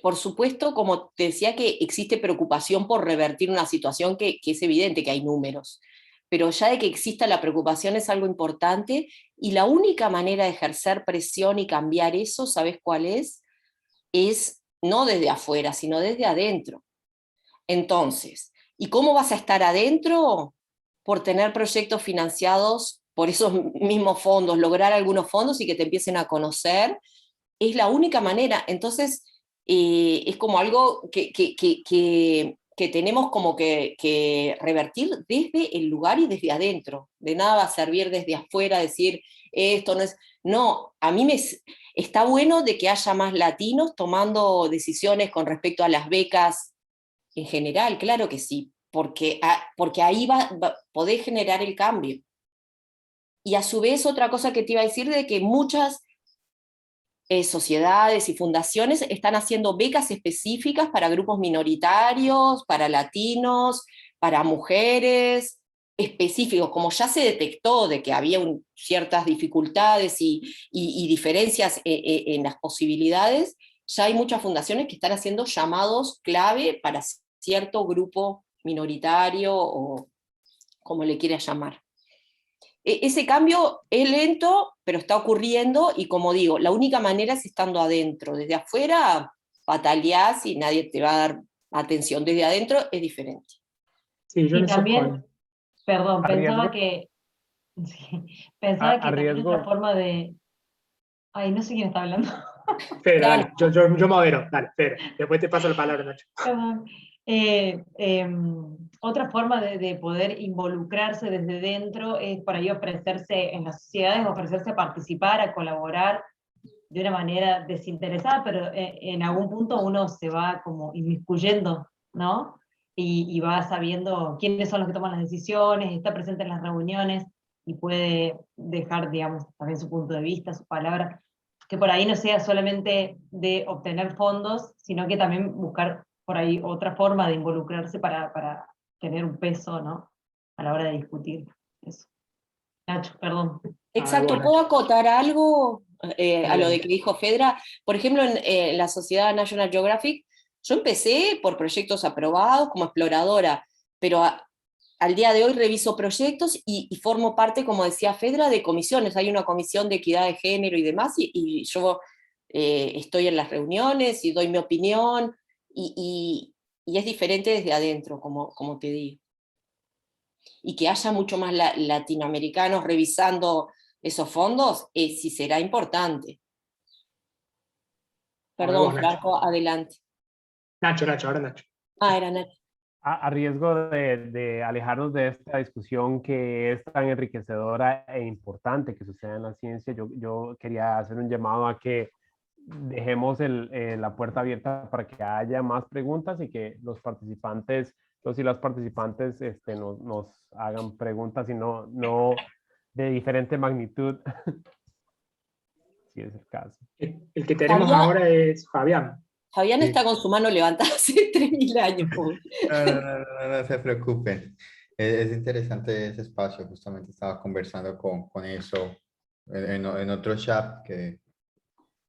por supuesto, como te decía, que existe preocupación por revertir una situación que es evidente que hay números, pero ya de que exista la preocupación es algo importante, y la única manera de ejercer presión y cambiar eso, ¿sabes cuál es? Es no desde afuera, sino desde adentro. Entonces, ¿y cómo vas a estar adentro? Por tener proyectos financiados por esos mismos fondos, lograr algunos fondos y que te empiecen a conocer, es la única manera. Entonces, es como algo que tenemos como que revertir desde el lugar y desde adentro. De nada va a servir desde afuera decir, esto no es... No, a mí está bueno de que haya más latinos tomando decisiones con respecto a las becas en general, claro que sí, porque ahí podés generar el cambio. Y a su vez, otra cosa que te iba a decir, de que muchas sociedades y fundaciones están haciendo becas específicas para grupos minoritarios, para latinos, para mujeres, específicos, como ya se detectó de que había ciertas dificultades y diferencias en las posibilidades. Ya hay muchas fundaciones que están haciendo llamados clave para cierto grupo minoritario o como le quieras llamar. Ese cambio es lento, pero está ocurriendo, y como digo, la única manera es estando adentro. Desde afuera pataleás y nadie te va a dar atención. Desde adentro es diferente. Sí, yo Y en eso también, perdón, A pensaba riesgo- que, sí, pensaba que a también otra riesgo, forma de... Ay, no sé quién está hablando. Fede, Dale. dale, yo modero, dale, Fede. Después te paso la palabra, Nacho. Perdón. Otra forma de poder involucrarse desde dentro es por ahí ofrecerse en las sociedades, ofrecerse a participar, a colaborar de una manera desinteresada, pero en algún punto uno se va como inmiscuyendo, ¿no? Y va sabiendo quiénes son los que toman las decisiones, está presente en las reuniones y puede dejar, digamos, también su punto de vista, su palabra, que por ahí no sea solamente de obtener fondos, sino que también buscar por ahí otra forma de involucrarse para tener un peso, ¿no? A la hora de discutir eso. Nacho, perdón. Exacto, Bueno, ¿puedo acotar algo a lo de adelante. que dijo Fedra? Por ejemplo, en la sociedad National Geographic, yo empecé por proyectos aprobados como exploradora, pero al día de hoy reviso proyectos y formo parte, como decía Fedra, de comisiones. Hay una comisión de equidad de género y demás, y yo estoy en las reuniones y doy mi opinión, y es diferente desde adentro, como te digo. Y que haya mucho más latinoamericanos revisando esos fondos, sí será importante. Ahora Perdón, vos, Nacho. Franco, adelante. Nacho, ahora Nacho. Era Nacho. a riesgo de alejarnos de esta discusión que es tan enriquecedora e importante que sucede en la ciencia, yo quería hacer un llamado a que dejemos la puerta abierta para que haya más preguntas y que los participantes, los y las participantes nos hagan preguntas y no de diferente magnitud, si es el caso. El que tenemos ahora es Fabián. Fabián Sí. está con su mano levantada hace 3.000 años. Pobre. No se preocupen. Es interesante ese espacio. Justamente estaba conversando con eso en otro chat que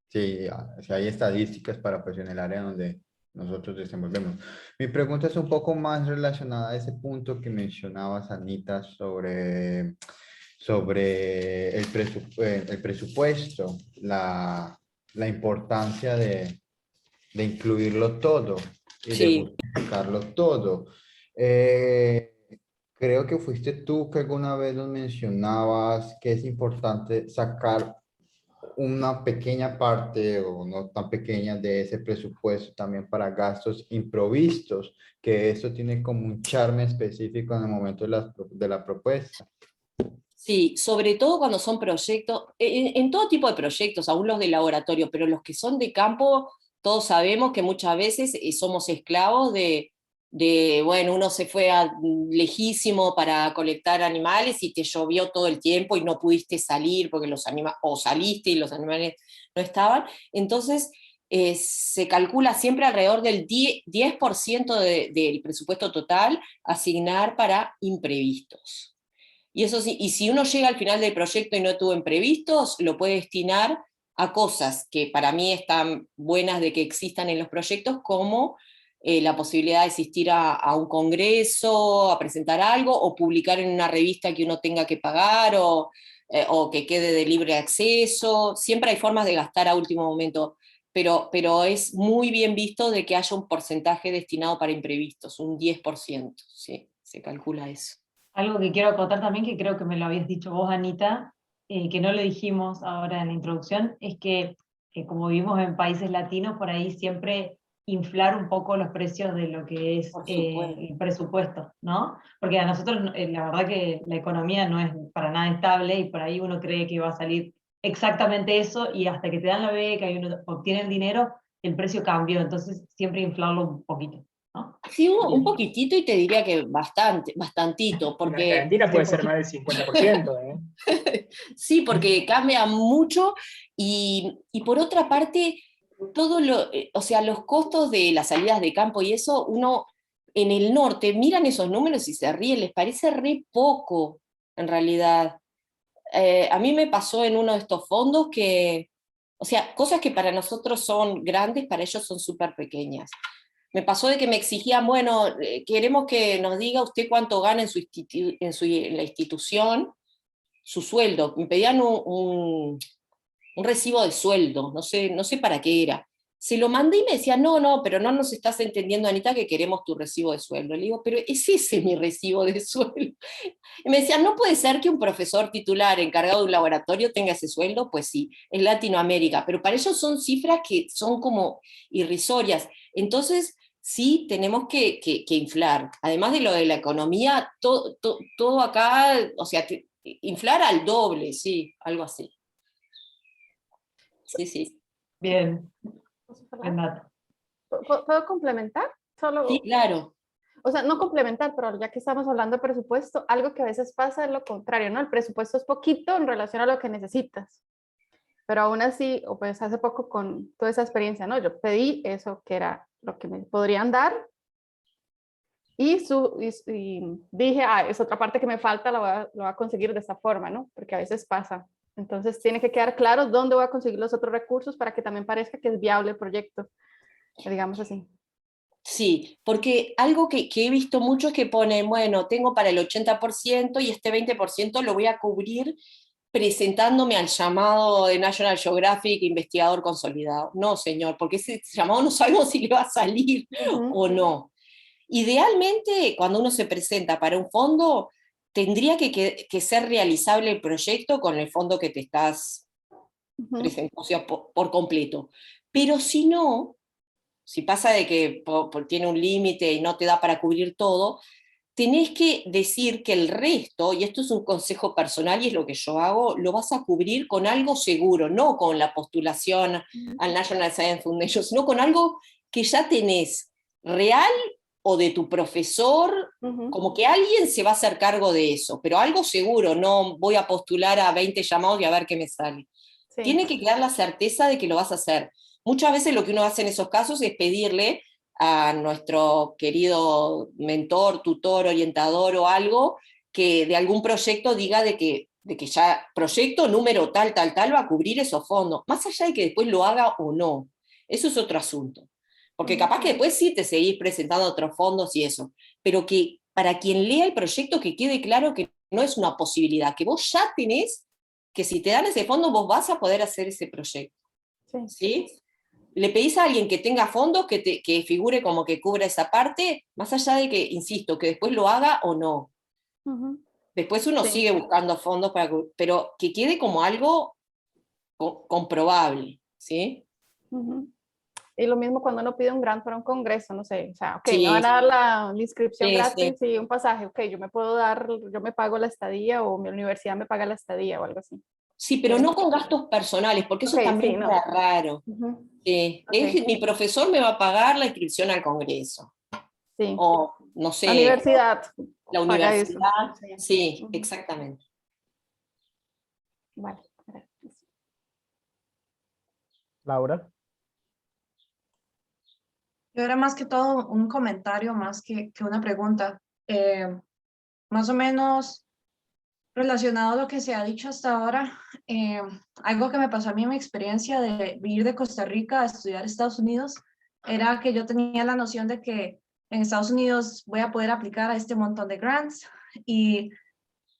sí, si hay estadísticas para pues en el área donde nosotros desenvolvemos. Mi pregunta es un poco más relacionada a ese punto que mencionabas, Anita, sobre el presupuesto, la importancia de incluirlo todo y de Sí. justificarlo todo. Creo que fuiste tú que alguna vez nos mencionabas que es importante sacar una pequeña parte o no tan pequeña de ese presupuesto también para gastos improvistos, que eso tiene como un charme específico en el momento de la propuesta. Sí, sobre todo cuando son proyectos, en todo tipo de proyectos, aún los de laboratorio, pero los que son de campo, todos sabemos que muchas veces somos esclavos bueno, uno se fue lejísimo para colectar animales y te llovió todo el tiempo y no pudiste salir porque los animales, o saliste y los animales no estaban. Entonces, se calcula siempre alrededor del 10% del presupuesto total asignar para imprevistos. Y eso sí, y si uno llega al final del proyecto y no tuvo imprevistos, lo puede destinar a cosas que para mí están buenas de que existan en los proyectos, como la posibilidad de asistir a un congreso, a presentar algo, o publicar en una revista que uno tenga que pagar, o que quede de libre acceso. Siempre hay formas de gastar a último momento, pero es muy bien visto de que haya un porcentaje destinado para imprevistos, un 10%, ¿sí? Se calcula eso. Algo que quiero acotar también, que creo que me lo habías dicho vos, Anita, que no lo dijimos ahora en la introducción, es que como vivimos en países latinos, por ahí siempre inflar un poco los precios de lo que es Por supuesto. el presupuesto, ¿no? Porque a nosotros la verdad que la economía no es para nada estable y por ahí uno cree que va a salir exactamente eso y hasta que te dan la beca y uno obtiene el dinero, el precio cambió, entonces siempre inflarlo un poquito, ¿no? Sí, un poquitito y te diría que bastantito, En porque Argentina puede ser más del 50%, ¿eh? sí, porque cambia mucho y por otra parte, o sea, los costos de las salidas de campo y eso, uno en el norte miran esos números y se ríen, les parece re poco en realidad. A mí me pasó en uno de estos fondos que, o sea, cosas que para nosotros son grandes, para ellos son súper pequeñas. Me pasó de que me exigían, bueno, queremos que nos diga usted cuánto gana en la institución, su sueldo. Me pedían un recibo de sueldo, no sé para qué era. Se lo mandé y me decían, no, pero no nos estás entendiendo, Anita, que queremos tu recibo de sueldo. Le digo, pero es ese mi recibo de sueldo. Y me decían, no puede ser que un profesor titular encargado de un laboratorio tenga ese sueldo. Pues sí, es Latinoamérica, pero para ellos son cifras que son como irrisorias. Entonces, sí, tenemos que inflar. Además de lo de la economía, todo acá, o sea, inflar al doble, sí, algo así. Sí, sí. Bien, ¿Puedo hablar? buen dato. ¿Puedo complementar? Solo, Sí, claro. o sea, no complementar, pero ya que estamos hablando de presupuesto, algo que a veces pasa es lo contrario, ¿no? El presupuesto es poquito en relación a lo que necesitas. Pero aún así, o pues hace poco con toda esa experiencia, ¿no? Yo pedí eso que era lo que me podrían dar y dije, es otra parte que me falta, lo voy a conseguir de esta forma, ¿no? Porque a veces pasa. Entonces tiene que quedar claro dónde voy a conseguir los otros recursos para que también parezca que es viable el proyecto, digamos así. Sí, porque algo que he visto mucho es que ponen, bueno, tengo para el 80% y este 20% lo voy a cubrir presentándome al llamado de National Geographic investigador consolidado. No, señor, porque ese llamado no sabemos si le va a salir o no. Idealmente, cuando uno se presenta para un fondo, tendría que ser realizable el proyecto con el fondo que te estás presentando, o sea, por completo. Pero si no, si pasa de que tiene un límite y no te da para cubrir todo, tenés que decir que el resto, y esto es un consejo personal y es lo que yo hago, lo vas a cubrir con algo seguro, no con la postulación al National Science Foundation, sino con algo que ya tenés real o de tu profesor, como que alguien se va a hacer cargo de eso, pero algo seguro, no voy a postular a 20 llamados y a ver qué me sale. Sí. Tiene que quedar la certeza de que lo vas a hacer. Muchas veces lo que uno hace en esos casos es pedirle a nuestro querido mentor, tutor, orientador o algo, que de algún proyecto diga de que ya proyecto número tal va a cubrir esos fondos, más allá de que después lo haga o no. Eso es otro asunto. Porque capaz que después sí te seguís presentando otros fondos y eso, pero que para quien lea el proyecto que quede claro que no es una posibilidad, que vos ya tenés, que si te dan ese fondo vos vas a poder hacer ese proyecto. Sí. ¿Sí? Le pedís a alguien que tenga fondos que figure como que cubra esa parte, más allá de que, insisto, que después lo haga o no. Ujú. Después uno Sí. sigue buscando fondos, pero que quede como algo comprobable, ¿sí? Ujú. Y lo mismo cuando uno pide un grant para un congreso, no sé, o sea, ok, Sí, me van a dar la inscripción sí, gratis y un pasaje, ok, yo me pago la estadía o mi universidad me paga la estadía o algo así. sí, pero no con gastos personales, porque eso Ok, también sí, no. queda raro. Ujú. Sí, Ok. mi profesor me va a pagar la inscripción al congreso, Sí, o no la sé, universidad la paga eso. universidad, Sí. sí, Ujú. exactamente. Vale, gracias. Laura. Yo era más que todo un comentario, más que una pregunta. Más o menos relacionado a lo que se ha dicho hasta ahora, algo que me pasó a mí en mi experiencia de vivir de Costa Rica a estudiar Estados Unidos, era que yo tenía la noción de que en Estados Unidos voy a poder aplicar a este montón de grants y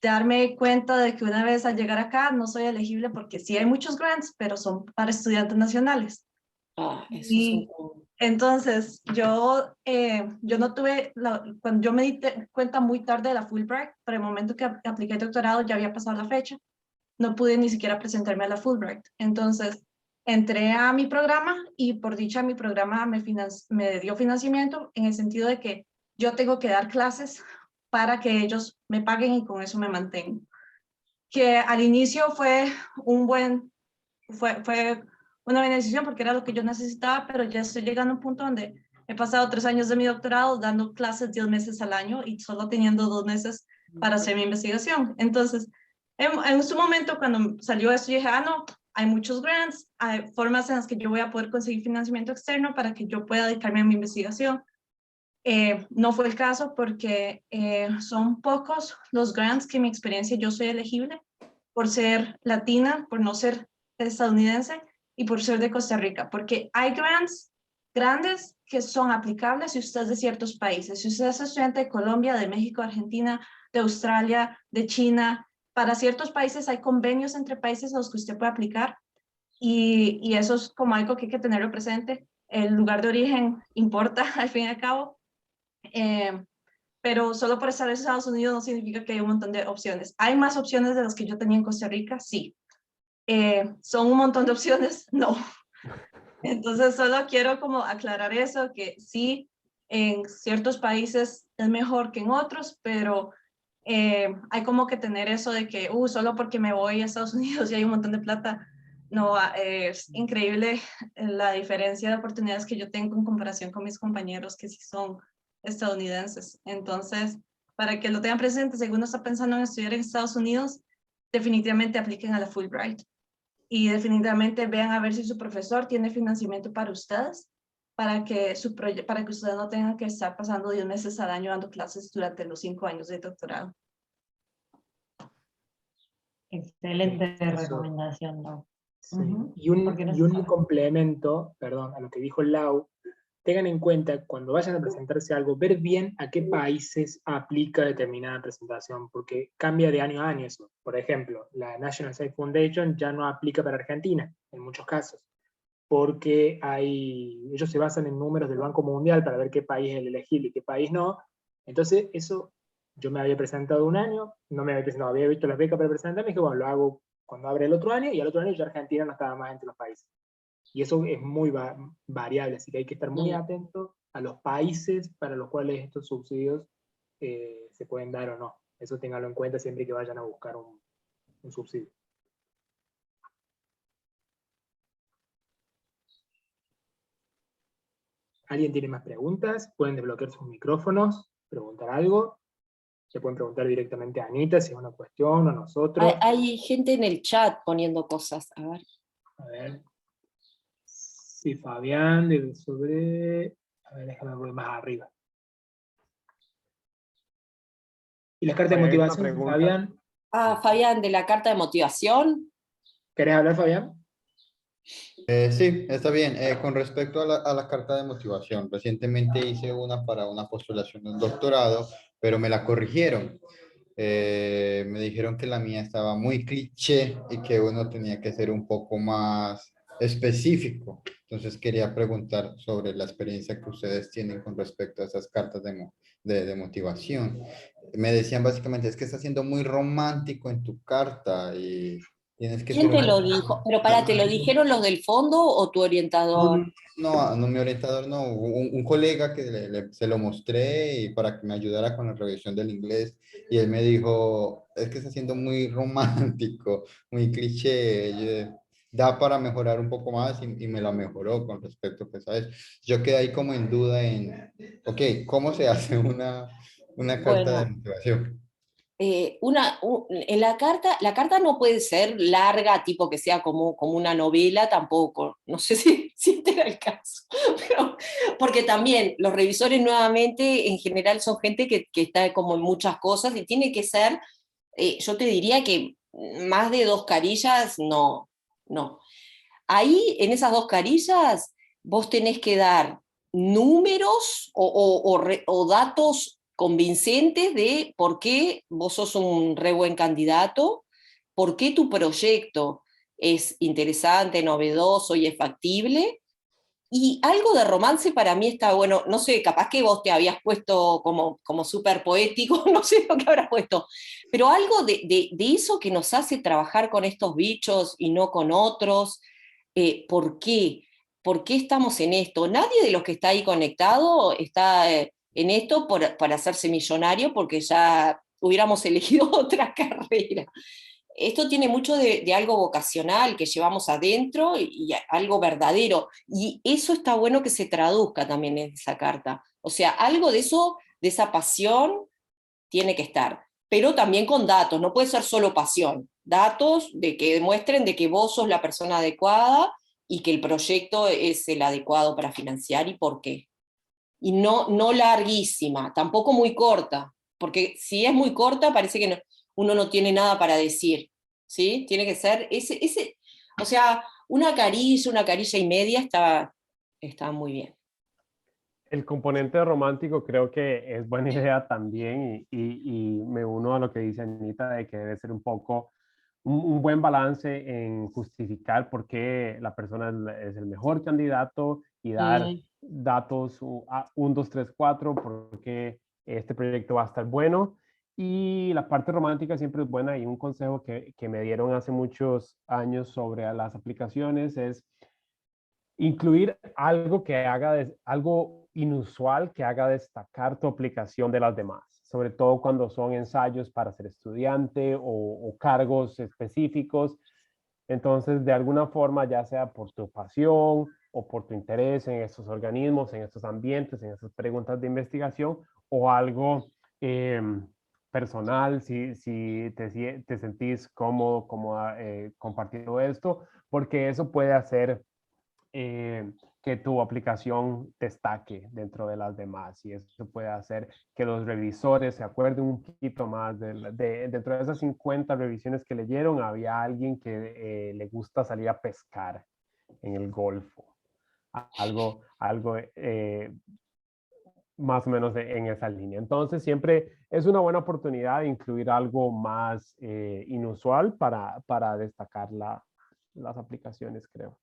darme cuenta de que una vez al llegar acá no soy elegible porque sí hay muchos grants, pero son para estudiantes nacionales. Ah, eso es Y entonces yo no tuve, cuando yo me di cuenta muy tarde de la Fulbright, para el momento que apliqué el doctorado ya había pasado la fecha, no pude ni siquiera presentarme a la Fulbright. Entonces entré a mi programa y por dicha mi programa me dio financiamiento en el sentido de que yo tengo que dar clases para que ellos me paguen y con eso me mantengo. Que al inicio fue fue una beneficio porque era lo que yo necesitaba, pero ya estoy llegando a un punto donde he pasado 3 años de mi doctorado dando clases 10 meses al año y solo teniendo 2 meses para hacer mi investigación. Entonces, en su momento cuando salió esto, yo dije, no, hay muchos grants, hay formas en las que yo voy a poder conseguir financiamiento externo para que yo pueda dedicarme a mi investigación. No fue el caso porque son pocos los grants que en mi experiencia yo soy elegible por ser latina, por no ser estadounidense y por ser de Costa Rica, porque hay grants grandes que son aplicables si usted es de ciertos países. Si usted es estudiante de Colombia, de México, Argentina, de Australia, de China, para ciertos países hay convenios entre países a los que usted puede aplicar y eso es como algo que hay que tenerlo presente. El lugar de origen importa al fin y al cabo. Pero solo por estar en Estados Unidos no significa que hay un montón de opciones. ¿Hay más opciones de las que yo tenía en Costa Rica? Sí. ¿Son un montón de opciones? No. Entonces solo quiero como aclarar eso, que sí, en ciertos países es mejor que en otros, pero hay como que tener eso de que, solo porque me voy a Estados Unidos y hay un montón de plata, no, es increíble la diferencia de oportunidades que yo tengo en comparación con mis compañeros que sí son estadounidenses. Entonces, para que lo tengan presente, si uno está pensando en estudiar en Estados Unidos, definitivamente apliquen a la Fulbright y definitivamente vean a ver si su profesor tiene financiamiento para ustedes, para que ustedes no tengan que estar pasando 10 meses al año dando clases durante los 5 años de doctorado. Excelente Eso. recomendación, Lau. Sí. Ujú. Y un Porque no- complemento, perdón, a lo que dijo Lau, tengan en cuenta cuando vayan a presentarse algo, ver bien a qué países aplica determinada presentación, porque cambia de año a año eso. Por ejemplo, la National Science Foundation ya no aplica para Argentina, en muchos casos, porque ellos se basan en números del Banco Mundial para ver qué país es el elegible y qué país no. Entonces, eso yo me había presentado un año, no me había presentado, había visto las becas para presentarme, y dije, bueno, lo hago cuando abre el otro año, y al otro año ya Argentina no estaba más entre los países. Y eso es muy variable, así que hay que estar muy atentos a los países para los cuales estos subsidios se pueden dar o no. Eso ténganlo en cuenta siempre que vayan a buscar un subsidio. ¿Alguien tiene más preguntas? Pueden desbloquear sus micrófonos, preguntar algo. Se pueden preguntar directamente a Anita si es una cuestión, o a nosotros. Hay gente en el chat poniendo cosas, a ver. A ver. Sí, Fabián, sobre... A ver, déjame ver más arriba. ¿Y las cartas de Hay una motivación, pregunta. Fabián? Fabián, de la carta de motivación. ¿Querés hablar, Fabián? Sí, está bien. Con respecto a la carta de motivación, recientemente hice una para una postulación de un doctorado, pero me la corrigieron. Me dijeron que la mía estaba muy cliché y que uno tenía que ser un poco más específico. Entonces quería preguntar sobre la experiencia que ustedes tienen con respecto a esas cartas de motivación. Me decían básicamente, es que está siendo muy romántico en tu carta y tienes que ¿Quién ser te un lo poco... dijo? Pero para, ¿te lo dijeron los del fondo o tu No, orientador? no, mi orientador no, un colega que se lo mostré y para que me ayudara con la revisión del inglés y él me dijo, es que está siendo muy romántico, muy cliché, da para mejorar un poco más y me la mejoró con respecto, pues, ¿sabes? Yo quedé ahí como en duda ok, ¿cómo se hace una carta de Bueno, motivación? en la carta no puede ser larga, tipo que sea como una novela tampoco. No sé si este era el caso. Pero, porque también los revisores nuevamente en general son gente que está como en muchas cosas y tiene que ser, yo te diría que más de 2 carillas, no, no. Ahí, en esas 2 carillas, vos tenés que dar números o datos convincentes de por qué vos sos un re buen candidato, por qué tu proyecto es interesante, novedoso y es factible. Y algo de romance para mí está bueno, no sé, capaz que vos te habías puesto como súper poético, no sé lo que habrás puesto, pero algo de eso que nos hace trabajar con estos bichos y no con otros. ¿Por qué? ¿Por qué estamos en esto? Nadie de los que está ahí conectado está en esto para hacerse millonario porque ya hubiéramos elegido otra carrera. Esto tiene mucho de algo vocacional que llevamos adentro y algo verdadero. Y eso está bueno que se traduzca también en esa carta. O sea, algo de eso, de esa pasión, tiene que estar. Pero también con datos, no puede ser solo pasión. Datos de que demuestren de que vos sos la persona adecuada y que el proyecto es el adecuado para financiar y por qué. Y no larguísima, tampoco muy corta, porque si es muy corta parece que uno no tiene nada para decir, ¿sí? Tiene que ser o sea, una carilla y media está muy bien. El componente romántico creo que es buena idea también y me uno a lo que dice Anita de que debe ser un poco un buen balance en justificar por qué la persona es el mejor candidato y dar Mm. datos 1, 2, 3, 4, porque este proyecto va a estar bueno. Y la parte romántica siempre es buena y un consejo que me dieron hace muchos años sobre las aplicaciones es incluir algo que haga algo inusual que haga destacar tu aplicación de las demás, sobre todo cuando son ensayos para ser estudiante o cargos específicos. Entonces, de alguna forma, ya sea por tu pasión o por tu interés en estos organismos, en estos ambientes, en estas preguntas de investigación, o algo eh, personal, si te sentís cómodo, cómoda compartiendo esto, porque eso puede hacer que tu aplicación destaque dentro de las demás y eso puede hacer que los revisores se acuerden un poquito más dentro de esas 50 revisiones que leyeron había alguien que le gusta salir a pescar en el Golfo, algo más o menos en esa línea. Entonces siempre es una buena oportunidad de incluir algo más inusual para destacar las aplicaciones, creo.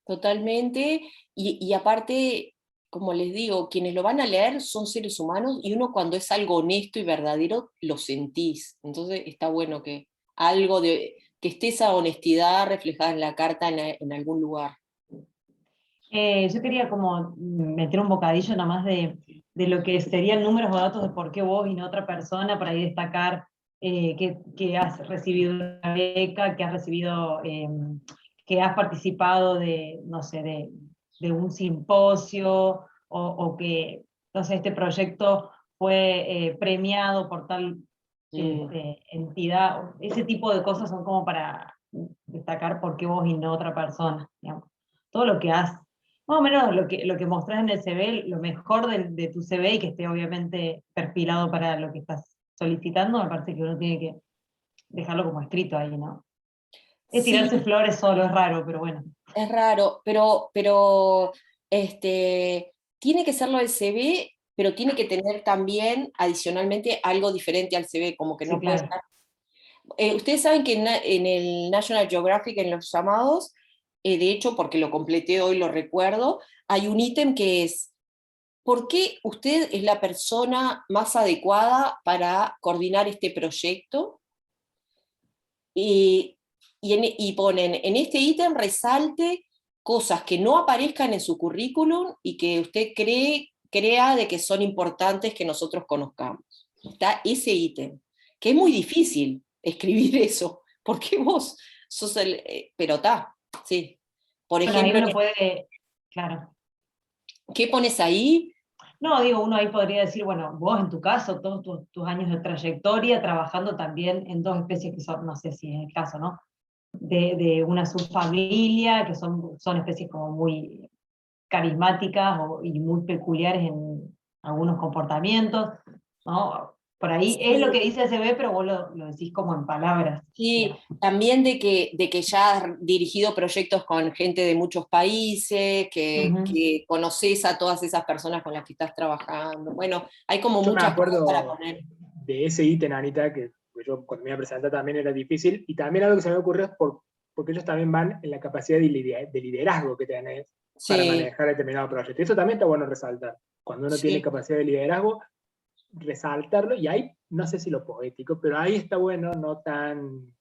Totalmente, y aparte, como les digo, quienes lo van a leer son seres humanos y uno cuando es algo honesto y verdadero lo sentís. Entonces está bueno que que esté esa honestidad reflejada en la carta en algún lugar. Yo quería como meter un bocadillo nada más de lo que serían números o datos de por qué vos y no otra persona, para ahí destacar que has recibido una beca, que has recibido, que has participado de, no sé, de un simposio, o que, entonces este proyecto fue premiado por tal entidad. Ese tipo de cosas son como para destacar por qué vos y no otra persona, digamos. Todo lo que has, más o menos lo que mostrás en el CV, lo mejor de tu CV y que esté obviamente perfilado para lo que estás solicitando, me parece que uno tiene que dejarlo como escrito ahí, ¿no? Es tirarse Sí. flores solo, es raro, pero bueno. Es raro, pero tiene que serlo el CV, pero tiene que tener también adicionalmente algo diferente al CV, como que Sí, no puede claro. estar. Ustedes saben que en el National Geographic, en los llamados, de hecho, porque lo completé hoy, lo recuerdo, hay un ítem que es: ¿por qué usted es la persona más adecuada para coordinar este proyecto? Y ponen, en este ítem resalte cosas que no aparezcan en su currículum y que usted crea de que son importantes que nosotros conozcamos. Está ese ítem, que es muy difícil escribir eso, porque vos sos pero está, sí. Por Bueno, ahí ejemplo, uno puede, claro. ¿qué pones ahí? No, digo, uno ahí podría decir, bueno, vos en tu caso, todos tus años de trayectoria, trabajando también en dos especies que son, no sé si es el caso, ¿no? De una subfamilia, que son especies como muy carismáticas y muy peculiares en algunos comportamientos, ¿no? Por ahí es lo que dice ACB, pero vos lo decís como en palabras. Sí, digamos. también de que ya has dirigido proyectos con gente de muchos países, que conoces a todas esas personas con las que estás trabajando. Bueno, hay como Yo me muchas cosas para acuerdo poner. de ese ítem, Anita, que yo cuando me iba a presentar también era difícil, y también algo que se me ocurrió es porque ellos también van en la capacidad de liderazgo que tenés para Sí, manejar determinado proyecto. Eso también está bueno resaltar. Cuando uno tiene sí, capacidad de liderazgo, resaltarlo, y ahí, no sé si lo poético, pero ahí está bueno, no tan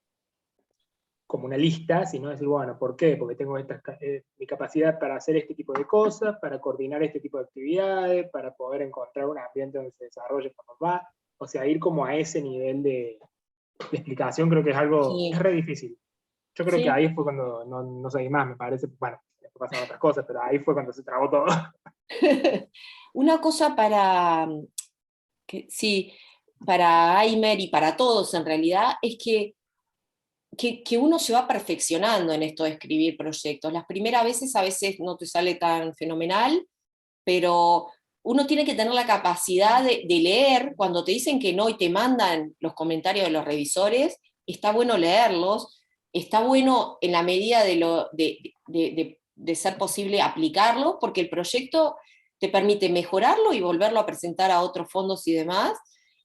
como una lista, sino decir, bueno, ¿por qué? Porque tengo mi capacidad para hacer este tipo de cosas, para coordinar este tipo de actividades, para poder encontrar un ambiente donde se desarrolle cuando va. O sea, ir como a ese nivel de explicación creo que es algo, es sí, re difícil. Yo creo que sí. ahí fue cuando no seguí más, me parece, bueno, después pasaron otras cosas, pero ahí fue cuando se trabó todo. Una cosa sí, para Aimer y para todos en realidad, es que uno se va perfeccionando en esto de escribir proyectos. Las primeras veces a veces no te sale tan fenomenal, pero uno tiene que tener la capacidad de leer cuando te dicen que no y te mandan los comentarios de los revisores. Está bueno leerlos, está bueno en la medida de ser posible aplicarlo, porque el proyecto te permite mejorarlo y volverlo a presentar a otros fondos y demás.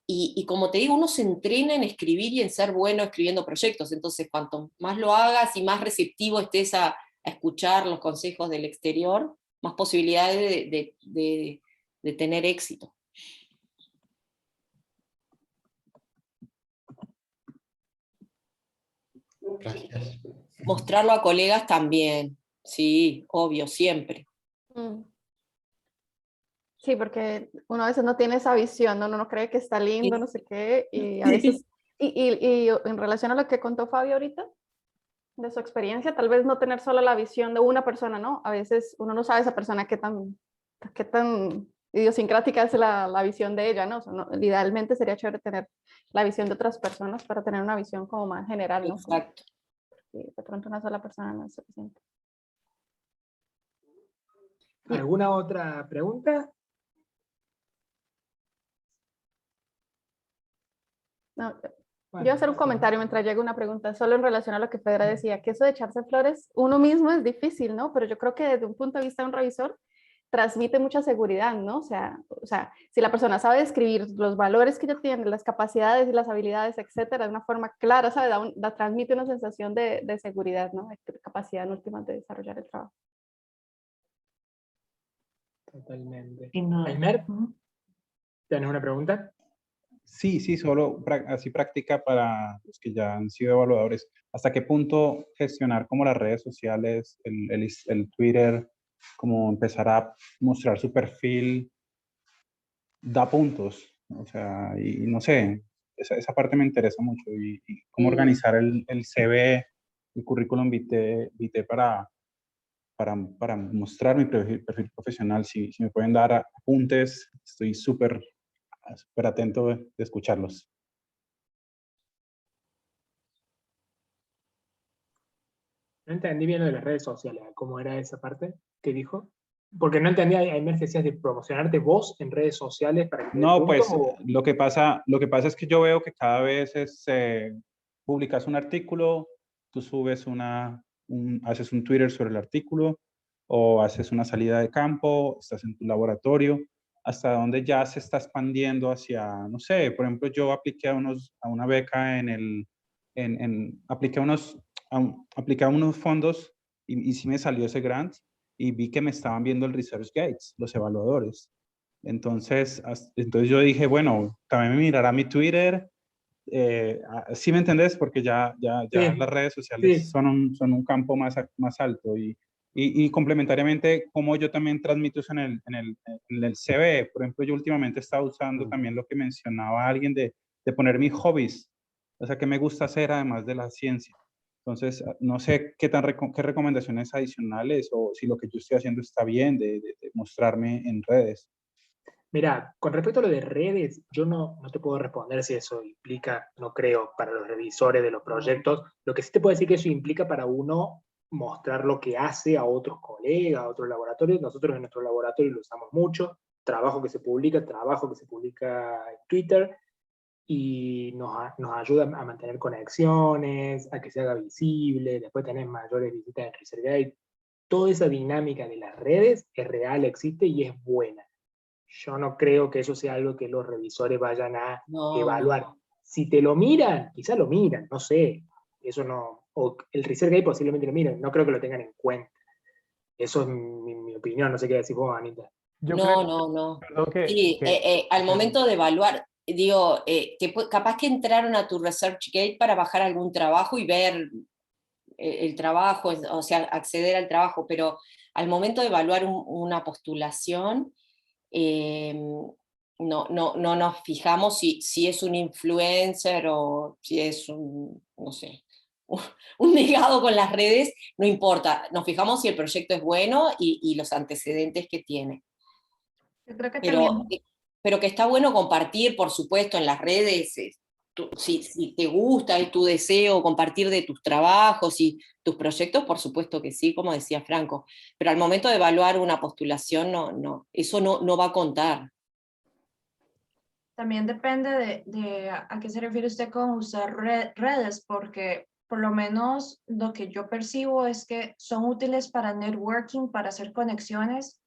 Y como te digo, uno se entrena en escribir y en ser bueno escribiendo proyectos. Entonces, cuanto más lo hagas y más receptivo estés a escuchar los consejos del exterior, más posibilidades de tener éxito. Gracias. Mostrarlo a colegas también, sí, obvio, siempre. Mm. Sí, porque uno a veces no tiene esa visión, ¿no? Uno no cree que está lindo, no sé qué, y a veces, y en relación a lo que contó Fabio ahorita, de su experiencia, tal vez no tener solo la visión de una persona, ¿no? A veces uno no sabe esa persona qué tan idiosincrática es la visión de ella, ¿no? O sea, idealmente sería chévere tener la visión de otras personas para tener una visión como más general, ¿no? Exacto. Y de pronto una sola persona no es suficiente. ¿Alguna otra pregunta? No, Bueno, yo voy a hacer un comentario mientras llega una pregunta, solo en relación a lo que Fedra decía, que eso de echarse flores, uno mismo es difícil, ¿no? Pero yo creo que desde un punto de vista de un revisor, transmite mucha seguridad, ¿no? O sea, si la persona sabe describir los valores que ella tiene, las capacidades y las habilidades, etcétera, de una forma clara, ¿sabe? Transmite una sensación de seguridad, ¿no? De capacidad en última de desarrollar el trabajo. totalmente. Sin duda. Aimer, ¿tienes una pregunta? Sí, solo así práctica para los que ya han sido evaluadores. ¿Hasta qué punto gestionar como las redes sociales, el Twitter, como empezar a mostrar su perfil, da puntos? O sea, y no sé, esa parte me interesa mucho. Y cómo organizar el CV, el currículum vitae para mostrar mi perfil profesional. Si me pueden dar apuntes, estoy súper atento de escucharlos. No entendí bien lo de las redes sociales, ¿cómo era esa parte que dijo? Porque no entendía, Aimer, que decías de promocionarte vos en redes sociales para que te den No, puntos, pues o... lo que pasa es que yo veo que cada vez publicas un artículo tú subes haces un Twitter sobre el artículo o haces una salida de campo, estás en tu laboratorio, hasta donde ya se está expandiendo hacia, no sé, por ejemplo, yo apliqué a una beca apliqué a unos fondos y sí me salió ese grant y vi que me estaban viendo el ResearchGate, los evaluadores. Entonces yo dije, bueno, también me mirará mi Twitter. ¿Sí me entendés? Porque ya Sí, las redes sociales sí. son un campo más alto y complementariamente, como yo también transmito eso en el CV. Por ejemplo, yo últimamente he estado usando también lo que mencionaba alguien de poner mis hobbies, o sea, qué me gusta hacer además de la ciencia. Entonces, no sé qué recomendaciones adicionales o si lo que yo estoy haciendo está bien de mostrarme en redes. Mira, con respecto a lo de redes, yo no te puedo responder si eso implica, no creo, para los revisores de los proyectos. Lo que sí te puedo decir que eso implica para uno mostrar lo que hace a otros colegas, a otros laboratorios. Nosotros en nuestro laboratorio lo usamos mucho. Trabajo que se publica en Twitter y nos ayuda a mantener conexiones, a que se haga visible. Después tenés mayores visitas en ResearchGate. Toda esa dinámica de las redes es real, existe y es buena. Yo no creo que eso sea algo que los revisores vayan a evaluar. No. Si te lo miran, quizás lo miran, no sé. Eso no. O el ResearchGate posiblemente lo miren, no creo que lo tengan en cuenta. Eso es mi opinión, no sé qué decís vos, Anita. Yo creo, No. perdón Sí, al momento de evaluar, digo, capaz que entraron a tu ResearchGate para bajar algún trabajo y ver el trabajo, o sea, acceder al trabajo, pero al momento de evaluar una postulación, no nos fijamos si es un influencer o si es no sé, un negado con las redes, no importa, nos fijamos si el proyecto es bueno y los antecedentes que tiene. Yo creo que Pero, también, pero que está bueno compartir, por supuesto, en las redes, si te gusta, es tu deseo compartir de tus trabajos y tus proyectos, por supuesto que sí, como decía Franco, pero al momento de evaluar una postulación, eso no va a contar. también depende de a qué se refiere usted con usar redes, porque por lo menos lo que yo percibo es que son útiles para networking, para hacer conexiones.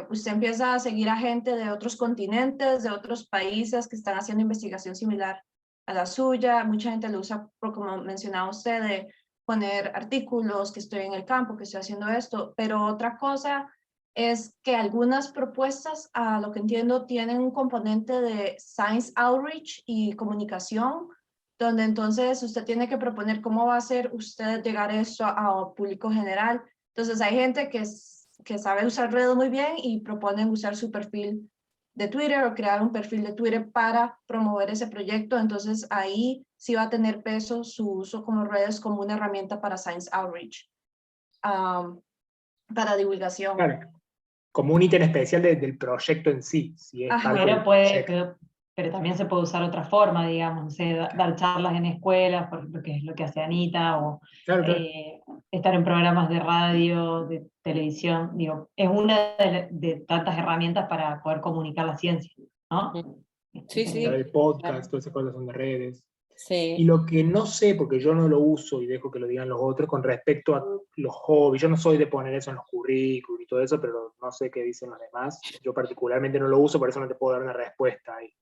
Usted empieza a seguir a gente de otros continentes, de otros países que están haciendo investigación similar a la suya. Mucha gente lo usa, como mencionaba usted, de poner artículos, que estoy en el campo, que estoy haciendo esto. Pero otra cosa es que algunas propuestas, a lo que entiendo, tienen un componente de science outreach y comunicación, donde entonces usted tiene que proponer cómo va a hacer usted llegar eso a público general. Entonces hay gente que sabe usar redes muy bien y proponen usar su perfil de Twitter o crear un perfil de Twitter para promover ese proyecto. Entonces ahí sí va a tener peso su uso como redes como una herramienta para Science Outreach, para divulgación. Claro, como un ítem especial del proyecto en sí, si es Ajá. parte del Pero, proyecto. pero también se puede usar otra forma, digamos, no sé, dar charlas en escuelas, por ejemplo, que es lo que hace Anita, o Claro. estar en programas de radio, de televisión, digo, es una de tantas herramientas para poder comunicar la ciencia, ¿no? Sí, Claro, sí. el podcast, todas esas cosas son de redes. Y Sí. lo que no sé, porque yo no lo uso y dejo que lo digan los otros, con respecto a los hobbies, yo no soy de poner eso en los currículos y todo eso, pero no sé qué dicen los demás. Yo particularmente no lo uso, por eso no te puedo dar una respuesta ahí.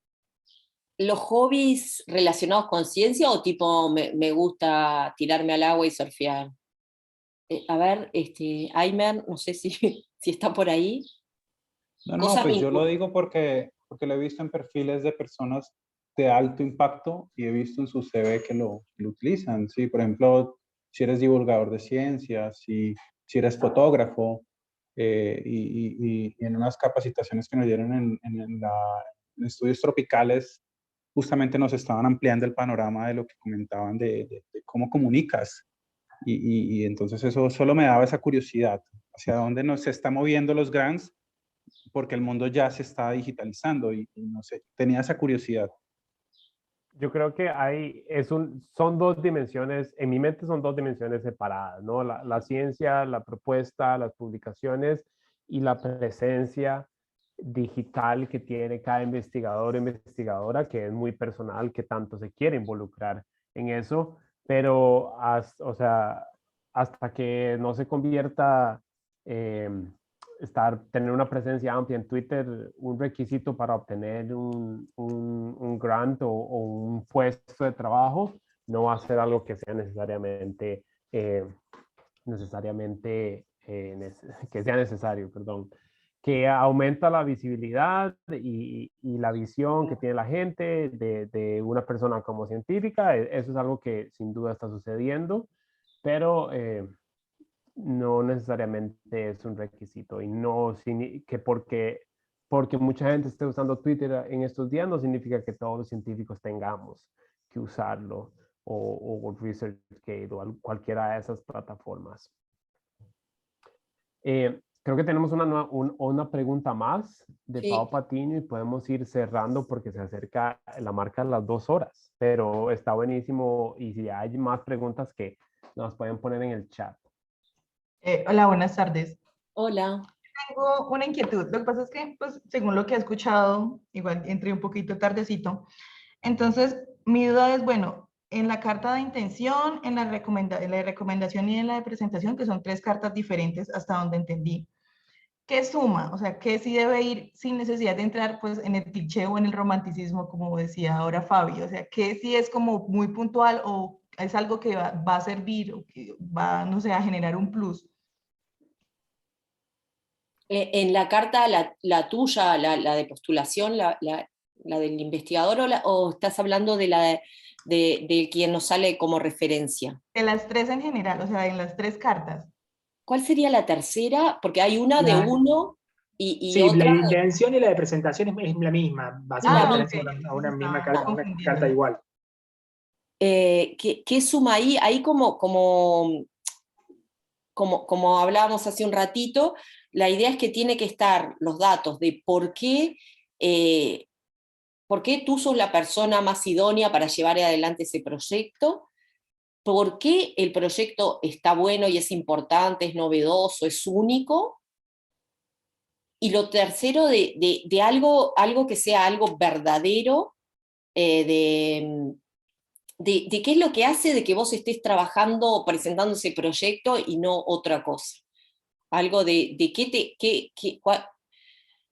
¿Los hobbies relacionados con ciencia o tipo me gusta tirarme al agua y surfear? A ver, Aymer, no sé si, si está por ahí. No, Cosas pues yo lo digo porque lo he visto en perfiles de personas de alto impacto y he visto en su CV que lo utilizan. Sí, por ejemplo, si eres divulgador de ciencias, si eres fotógrafo, y en unas capacitaciones que nos dieron en estudios tropicales, justamente nos estaban ampliando el panorama de lo que comentaban de cómo comunicas. Y entonces eso solo me daba esa curiosidad, hacia dónde nos está moviendo los grants, porque el mundo ya se está digitalizando y no sé, tenía esa curiosidad. yo creo que son dos dimensiones, en mi mente son dos dimensiones separadas, ¿no? La ciencia, la propuesta, las publicaciones y la presencia digital que tiene cada investigador o investigadora, que es muy personal, que tanto se quiere involucrar en eso. pero o sea, hasta que no se convierta tener una presencia amplia en Twitter un requisito para obtener un grant o un puesto de trabajo, no va a ser algo que sea necesariamente, que sea necesario, perdón. Que aumenta la visibilidad y la visión que tiene la gente de una persona como científica. Eso es algo que sin duda está sucediendo, pero no necesariamente es un requisito, y no que porque mucha gente esté usando Twitter en estos días no significa que todos los científicos tengamos que usarlo, o ResearchGate o cualquiera de esas plataformas. Creo que tenemos una pregunta más de Sí. Pau Patiño y podemos ir cerrando porque se acerca la marca de las 2 horas, pero está buenísimo, y si hay más preguntas que nos pueden poner en el chat. Hola, buenas tardes. Hola. Tengo una inquietud. Lo que pasa es que, pues, según lo que he escuchado, igual entré un poquito tardecito. Entonces, mi duda es, bueno, en la carta de intención, en la de recomendación y en la de presentación, que son 3 cartas diferentes hasta donde entendí, ¿qué suma? O sea, ¿qué sí debe ir sin necesidad de entrar, pues, en el cliché o en el romanticismo, como decía ahora Fabi? O sea, ¿qué sí es como muy puntual o es algo que va a servir o que va, no sé, a generar un plus? En la carta, la tuya, la de postulación, la del investigador, o estás hablando de quien nos sale como referencia? De las 3 en general, o sea, en las 3 cartas. ¿Cuál sería la tercera? Porque hay una de uno y Sí, otra. la de intención y la de presentación es la misma. Básicamente ok. tenés a una misma Estaba carta, una confundiendo. carta igual. ¿Qué suma ahí? Ahí como hablábamos hace un ratito, la idea es que tiene que estar los datos de por qué tú sos la persona más idónea para llevar adelante ese proyecto, por qué el proyecto está bueno y es importante, es novedoso, es único, y lo tercero de algo que sea algo verdadero, de qué es lo que hace de que vos estés trabajando, presentando ese proyecto y no otra cosa. Algo de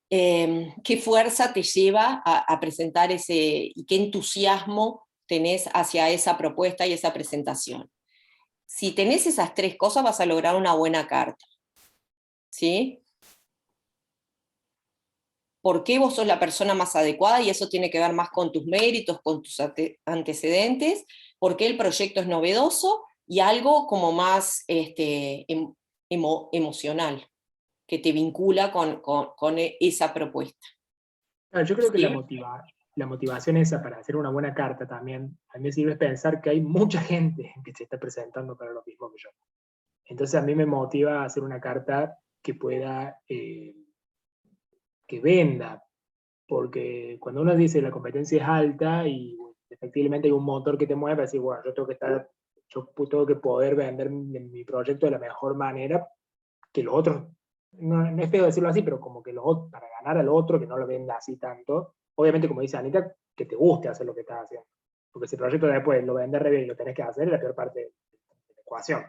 qué fuerza te lleva a presentar y qué entusiasmo tenés hacia esa propuesta y esa presentación. Si tenés esas 3 cosas, vas a lograr una buena carta. ¿Sí? ¿Por qué vos sos la persona más adecuada? Y eso tiene que ver más con tus méritos, con tus antecedentes, por qué el proyecto es novedoso, y algo como más emocional, que te vincula con esa propuesta. Claro, yo creo que ¿Sí? la motivación esa para hacer una buena carta también, a mí me sirve pensar que hay mucha gente que se está presentando para lo mismo que yo. Entonces a mí me motiva a hacer una carta que pueda, que venda, porque cuando uno dice la competencia es alta y efectivamente hay un motor que te mueve, decir, bueno, yo tengo que poder vender mi proyecto de la mejor manera que los otros, no es feo decirlo así, pero como que los otros, para ganar al otro, que no lo venda así tanto, obviamente como dice Anita, que te guste hacer lo que estás haciendo, porque si el proyecto después lo vendes re bien y lo tenés que hacer, es la peor parte de la ecuación,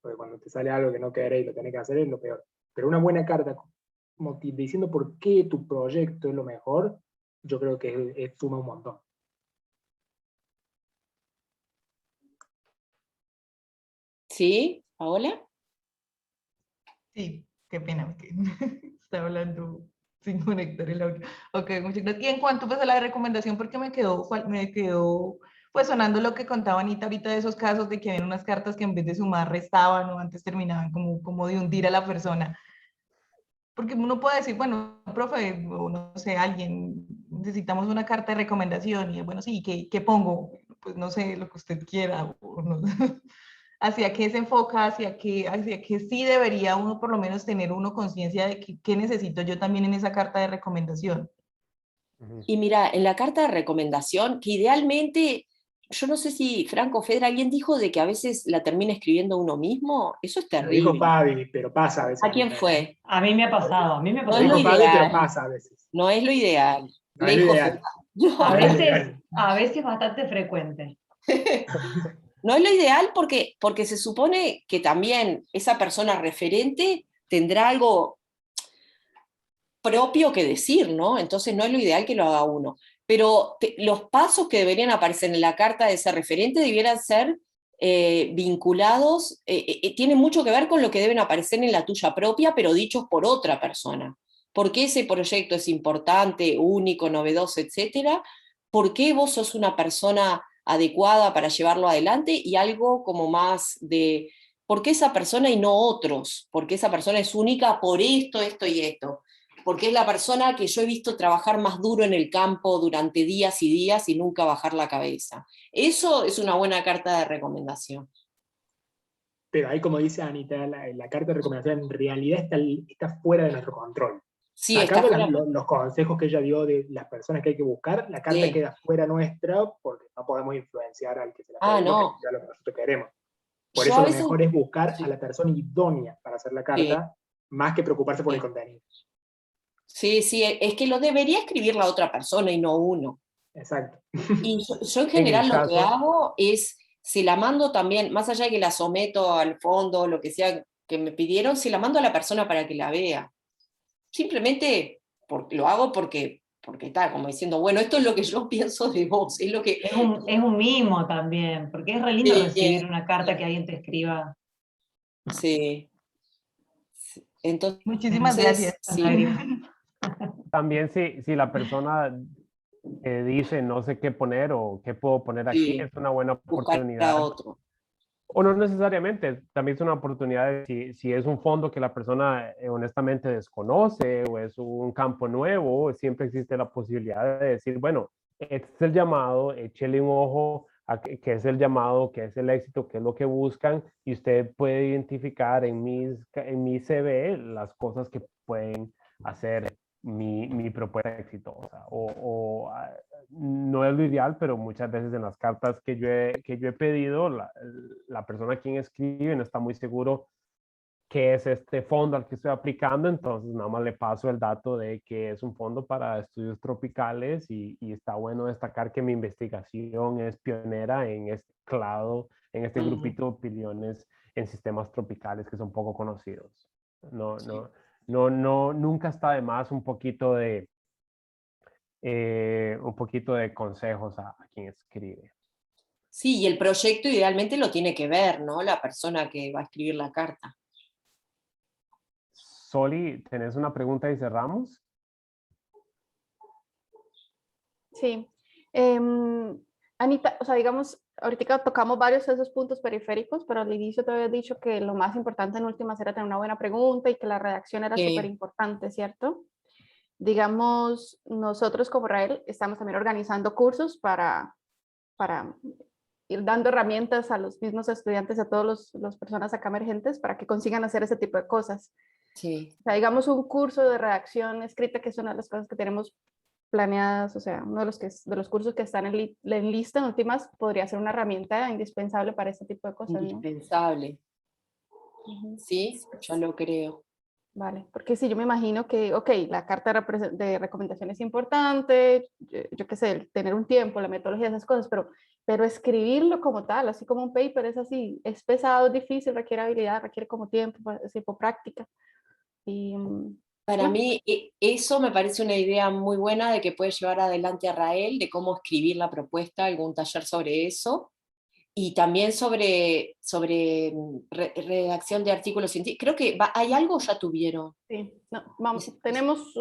porque cuando te sale algo que no querés y lo tenés que hacer es lo peor. Pero una buena carta diciendo por qué tu proyecto es lo mejor, yo creo que suma un montón. ¿Sí, Paola? Sí, qué pena, que está hablando sin conectar el audio. Ok, muchas gracias. Y en cuanto pues a la recomendación, porque me quedó pues sonando lo que contaba Anita ahorita de esos casos de que había unas cartas que en vez de sumar restaban o antes terminaban como de hundir a la persona. Porque uno puede decir, bueno, profe, o no sé, alguien, necesitamos una carta de recomendación, y bueno, sí, ¿qué pongo? Pues no sé, lo que usted quiera, o no, hacia qué se enfoca, hacia qué sí debería uno por lo menos tener uno conciencia de qué necesito yo también en esa carta de recomendación. Y mira, en la carta de recomendación, que idealmente, yo no sé si Franco Fedra, alguien dijo de que a veces la termina escribiendo uno mismo, eso es Lo dijo terrible. Fabi, pero pasa a veces. ¿A quién fue? A mí me ha pasado, No Lo es lo dijo Fabi, pero ideal. pasa a veces. No es lo ideal. No es lo Lejos ideal. está. No. A veces bastante frecuente. No es lo ideal porque se supone que también esa persona referente tendrá algo propio que decir, ¿no? Entonces no es lo ideal que lo haga uno. Pero los pasos que deberían aparecer en la carta de ese referente debieran ser vinculados, tienen mucho que ver con lo que deben aparecer en la tuya propia, pero dichos por otra persona. ¿Por qué ese proyecto es importante, único, novedoso, etcétera? ¿Por qué vos sos una persona adecuada para llevarlo adelante? Y algo como más de, ¿por qué esa persona y no otros? ¿Por qué esa persona es única por esto, esto y esto? Porque es la persona que yo he visto trabajar más duro en el campo durante días y días y nunca bajar la cabeza. Eso es una buena carta de recomendación. Pero ahí, como dice Anita, la carta de recomendación en realidad está fuera de nuestro control. Sí, Sacando está fuera. los consejos que ella dio de las personas que hay que buscar, la carta Sí. queda fuera nuestra porque no podemos influenciar al que se la pedimos, No. que es lo que nosotros queremos. Por Yo eso a lo veces- mejor es buscar sí. a la persona idónea para hacer la carta, más que preocuparse por el contenido. Sí, es que lo debería escribir la otra persona y no uno. Exacto. Y yo en En general el lo que caso, hago es, se la mando también, más allá de que la someto al fondo, lo que sea que me pidieron, se la mando a la persona para que la vea. Simplemente lo hago porque está como diciendo, bueno, esto es lo que yo pienso de vos, es lo que... Es un mimo también, porque es re lindo Sí, recibir una carta que alguien te escriba. Sí. Entonces, Muchísimas gracias. Con sí. lágrimas. también si la persona dice no sé qué poner o qué puedo poner aquí, Sí. es una buena Buscar a oportunidad. otro. O no necesariamente, también es una oportunidad si es un fondo que la persona honestamente desconoce o es un campo nuevo, siempre existe la posibilidad de decir, bueno, este es el llamado, échele un ojo a qué es el llamado, qué es el éxito, qué es lo que buscan, y usted puede identificar en mi CV las cosas que pueden hacer mi propuesta exitosa. No es lo ideal, pero muchas veces en las cartas que yo he pedido, la persona a quien escribe no está muy seguro qué es este fondo al que estoy aplicando, entonces nada más le paso el dato de que es un fondo para estudios tropicales y está bueno destacar que mi investigación es pionera en este clado, en este grupito de opiniones en sistemas tropicales que son poco conocidos. Nunca está de más un poquito de consejos a quien escribe. Sí, y el proyecto idealmente lo tiene que ver, ¿no? La persona que va a escribir la carta. Soli, ¿tenés una pregunta y cerramos? Sí. Anita, o sea, digamos, ahorita tocamos varios de esos puntos periféricos, pero al inicio te había dicho que lo más importante en últimas era tener una buena pregunta y que la redacción era súper importante, ¿cierto? Digamos, nosotros como RAEL estamos también organizando cursos para ir dando herramientas a los mismos estudiantes, a todas las personas acá emergentes, para que consigan hacer ese tipo de cosas. Sí. O sea, digamos, un curso de redacción escrita, que es una de las cosas que tenemos planeadas, o sea, uno de los cursos que están en lista en últimas, podría ser una herramienta indispensable para este tipo de cosas, ¿no? Indispensable. Sí, yo lo creo. Vale, porque sí, yo me imagino que, ok, la carta de recomendación es importante, yo qué sé, tener un tiempo, la metodología, esas cosas, pero escribirlo como tal, así como un paper, es así, es pesado, es difícil, requiere habilidad, requiere como tiempo, práctica. Y, Para mí, eso me parece una idea muy buena de que puede llevar adelante a Rael, de cómo escribir la propuesta, algún taller sobre eso, y también sobre redacción de artículos científicos. Creo que hay algo ya tuvieron. Sí, no, vamos, tenemos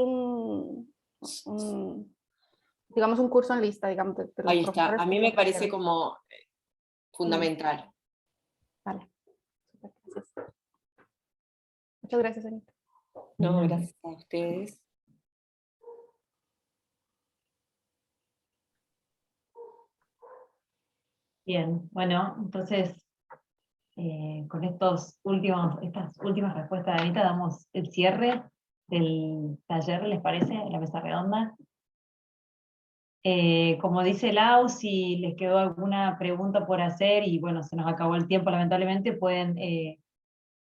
digamos, un curso en lista, digamos, de los Ahí está. profesores. A mí me parece como fundamental. Vale, super, gracias. Muchas gracias, Anita. No, gracias a ustedes. Bien, bueno, entonces con estas últimas respuestas de Anita damos el cierre del taller, ¿les parece? De la mesa redonda. Como dice Lau, si les quedó alguna pregunta por hacer y bueno, se nos acabó el tiempo lamentablemente, pueden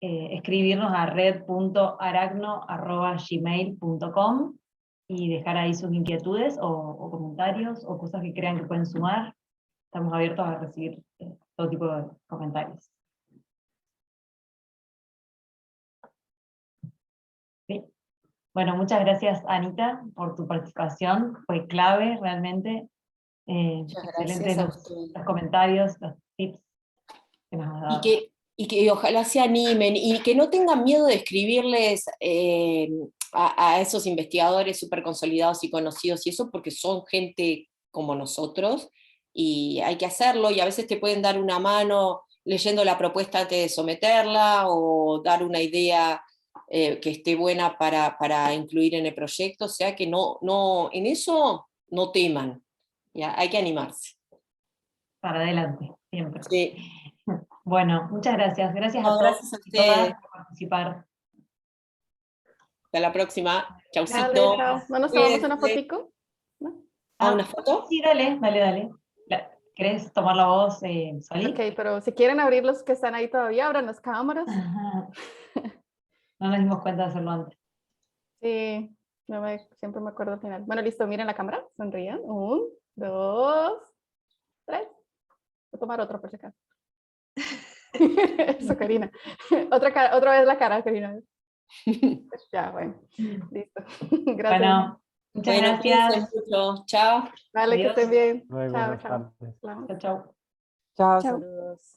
escribirnos a red.aragno@gmail.com y dejar ahí sus inquietudes o comentarios o cosas que crean que pueden sumar. Estamos abiertos a recibir todo tipo de comentarios. ¿Sí? Bueno, muchas gracias, Anita, por tu participación. Fue clave realmente. Muchas Excelentes gracias a ustedes. los comentarios, los tips que nos has dado. Y que ojalá se animen y que no tengan miedo de escribirles a esos investigadores súper consolidados y conocidos y eso, porque son gente como nosotros y hay que hacerlo, y a veces te pueden dar una mano leyendo la propuesta antes de someterla o dar una idea que esté buena para incluir en el proyecto, o sea que en eso no teman, ¿ya? Hay que animarse. Para adelante, siempre. Sí. Bueno, muchas gracias. Gracias a No, todos gracias a y todas ustedes. por participar. Hasta la próxima. Dale, Chaucito. chao. ¿No nos tomamos una Cuídense. fotico? ¿No? ¿Una foto? Sí, dale. ¿Querés tomar la voz, Soli? Ok, pero si quieren abrir los que están ahí todavía, abran las cámaras. Ajá. No nos dimos cuenta de hacerlo antes. Sí, siempre me acuerdo al final. Bueno, listo, miren la cámara, sonrían. 1, 2, 3. Voy a tomar otro por si acaso. Eso, Karina. Otra vez la cara, Karina. Ya, bueno, listo. Gracias. Bueno, muchas Bueno, gracias. cuídense mucho. Chao. Vale, que Adiós. estén bien. Luego, Chao, buenas chao. tardes. Chau, chau. Chao, Chao. saludos.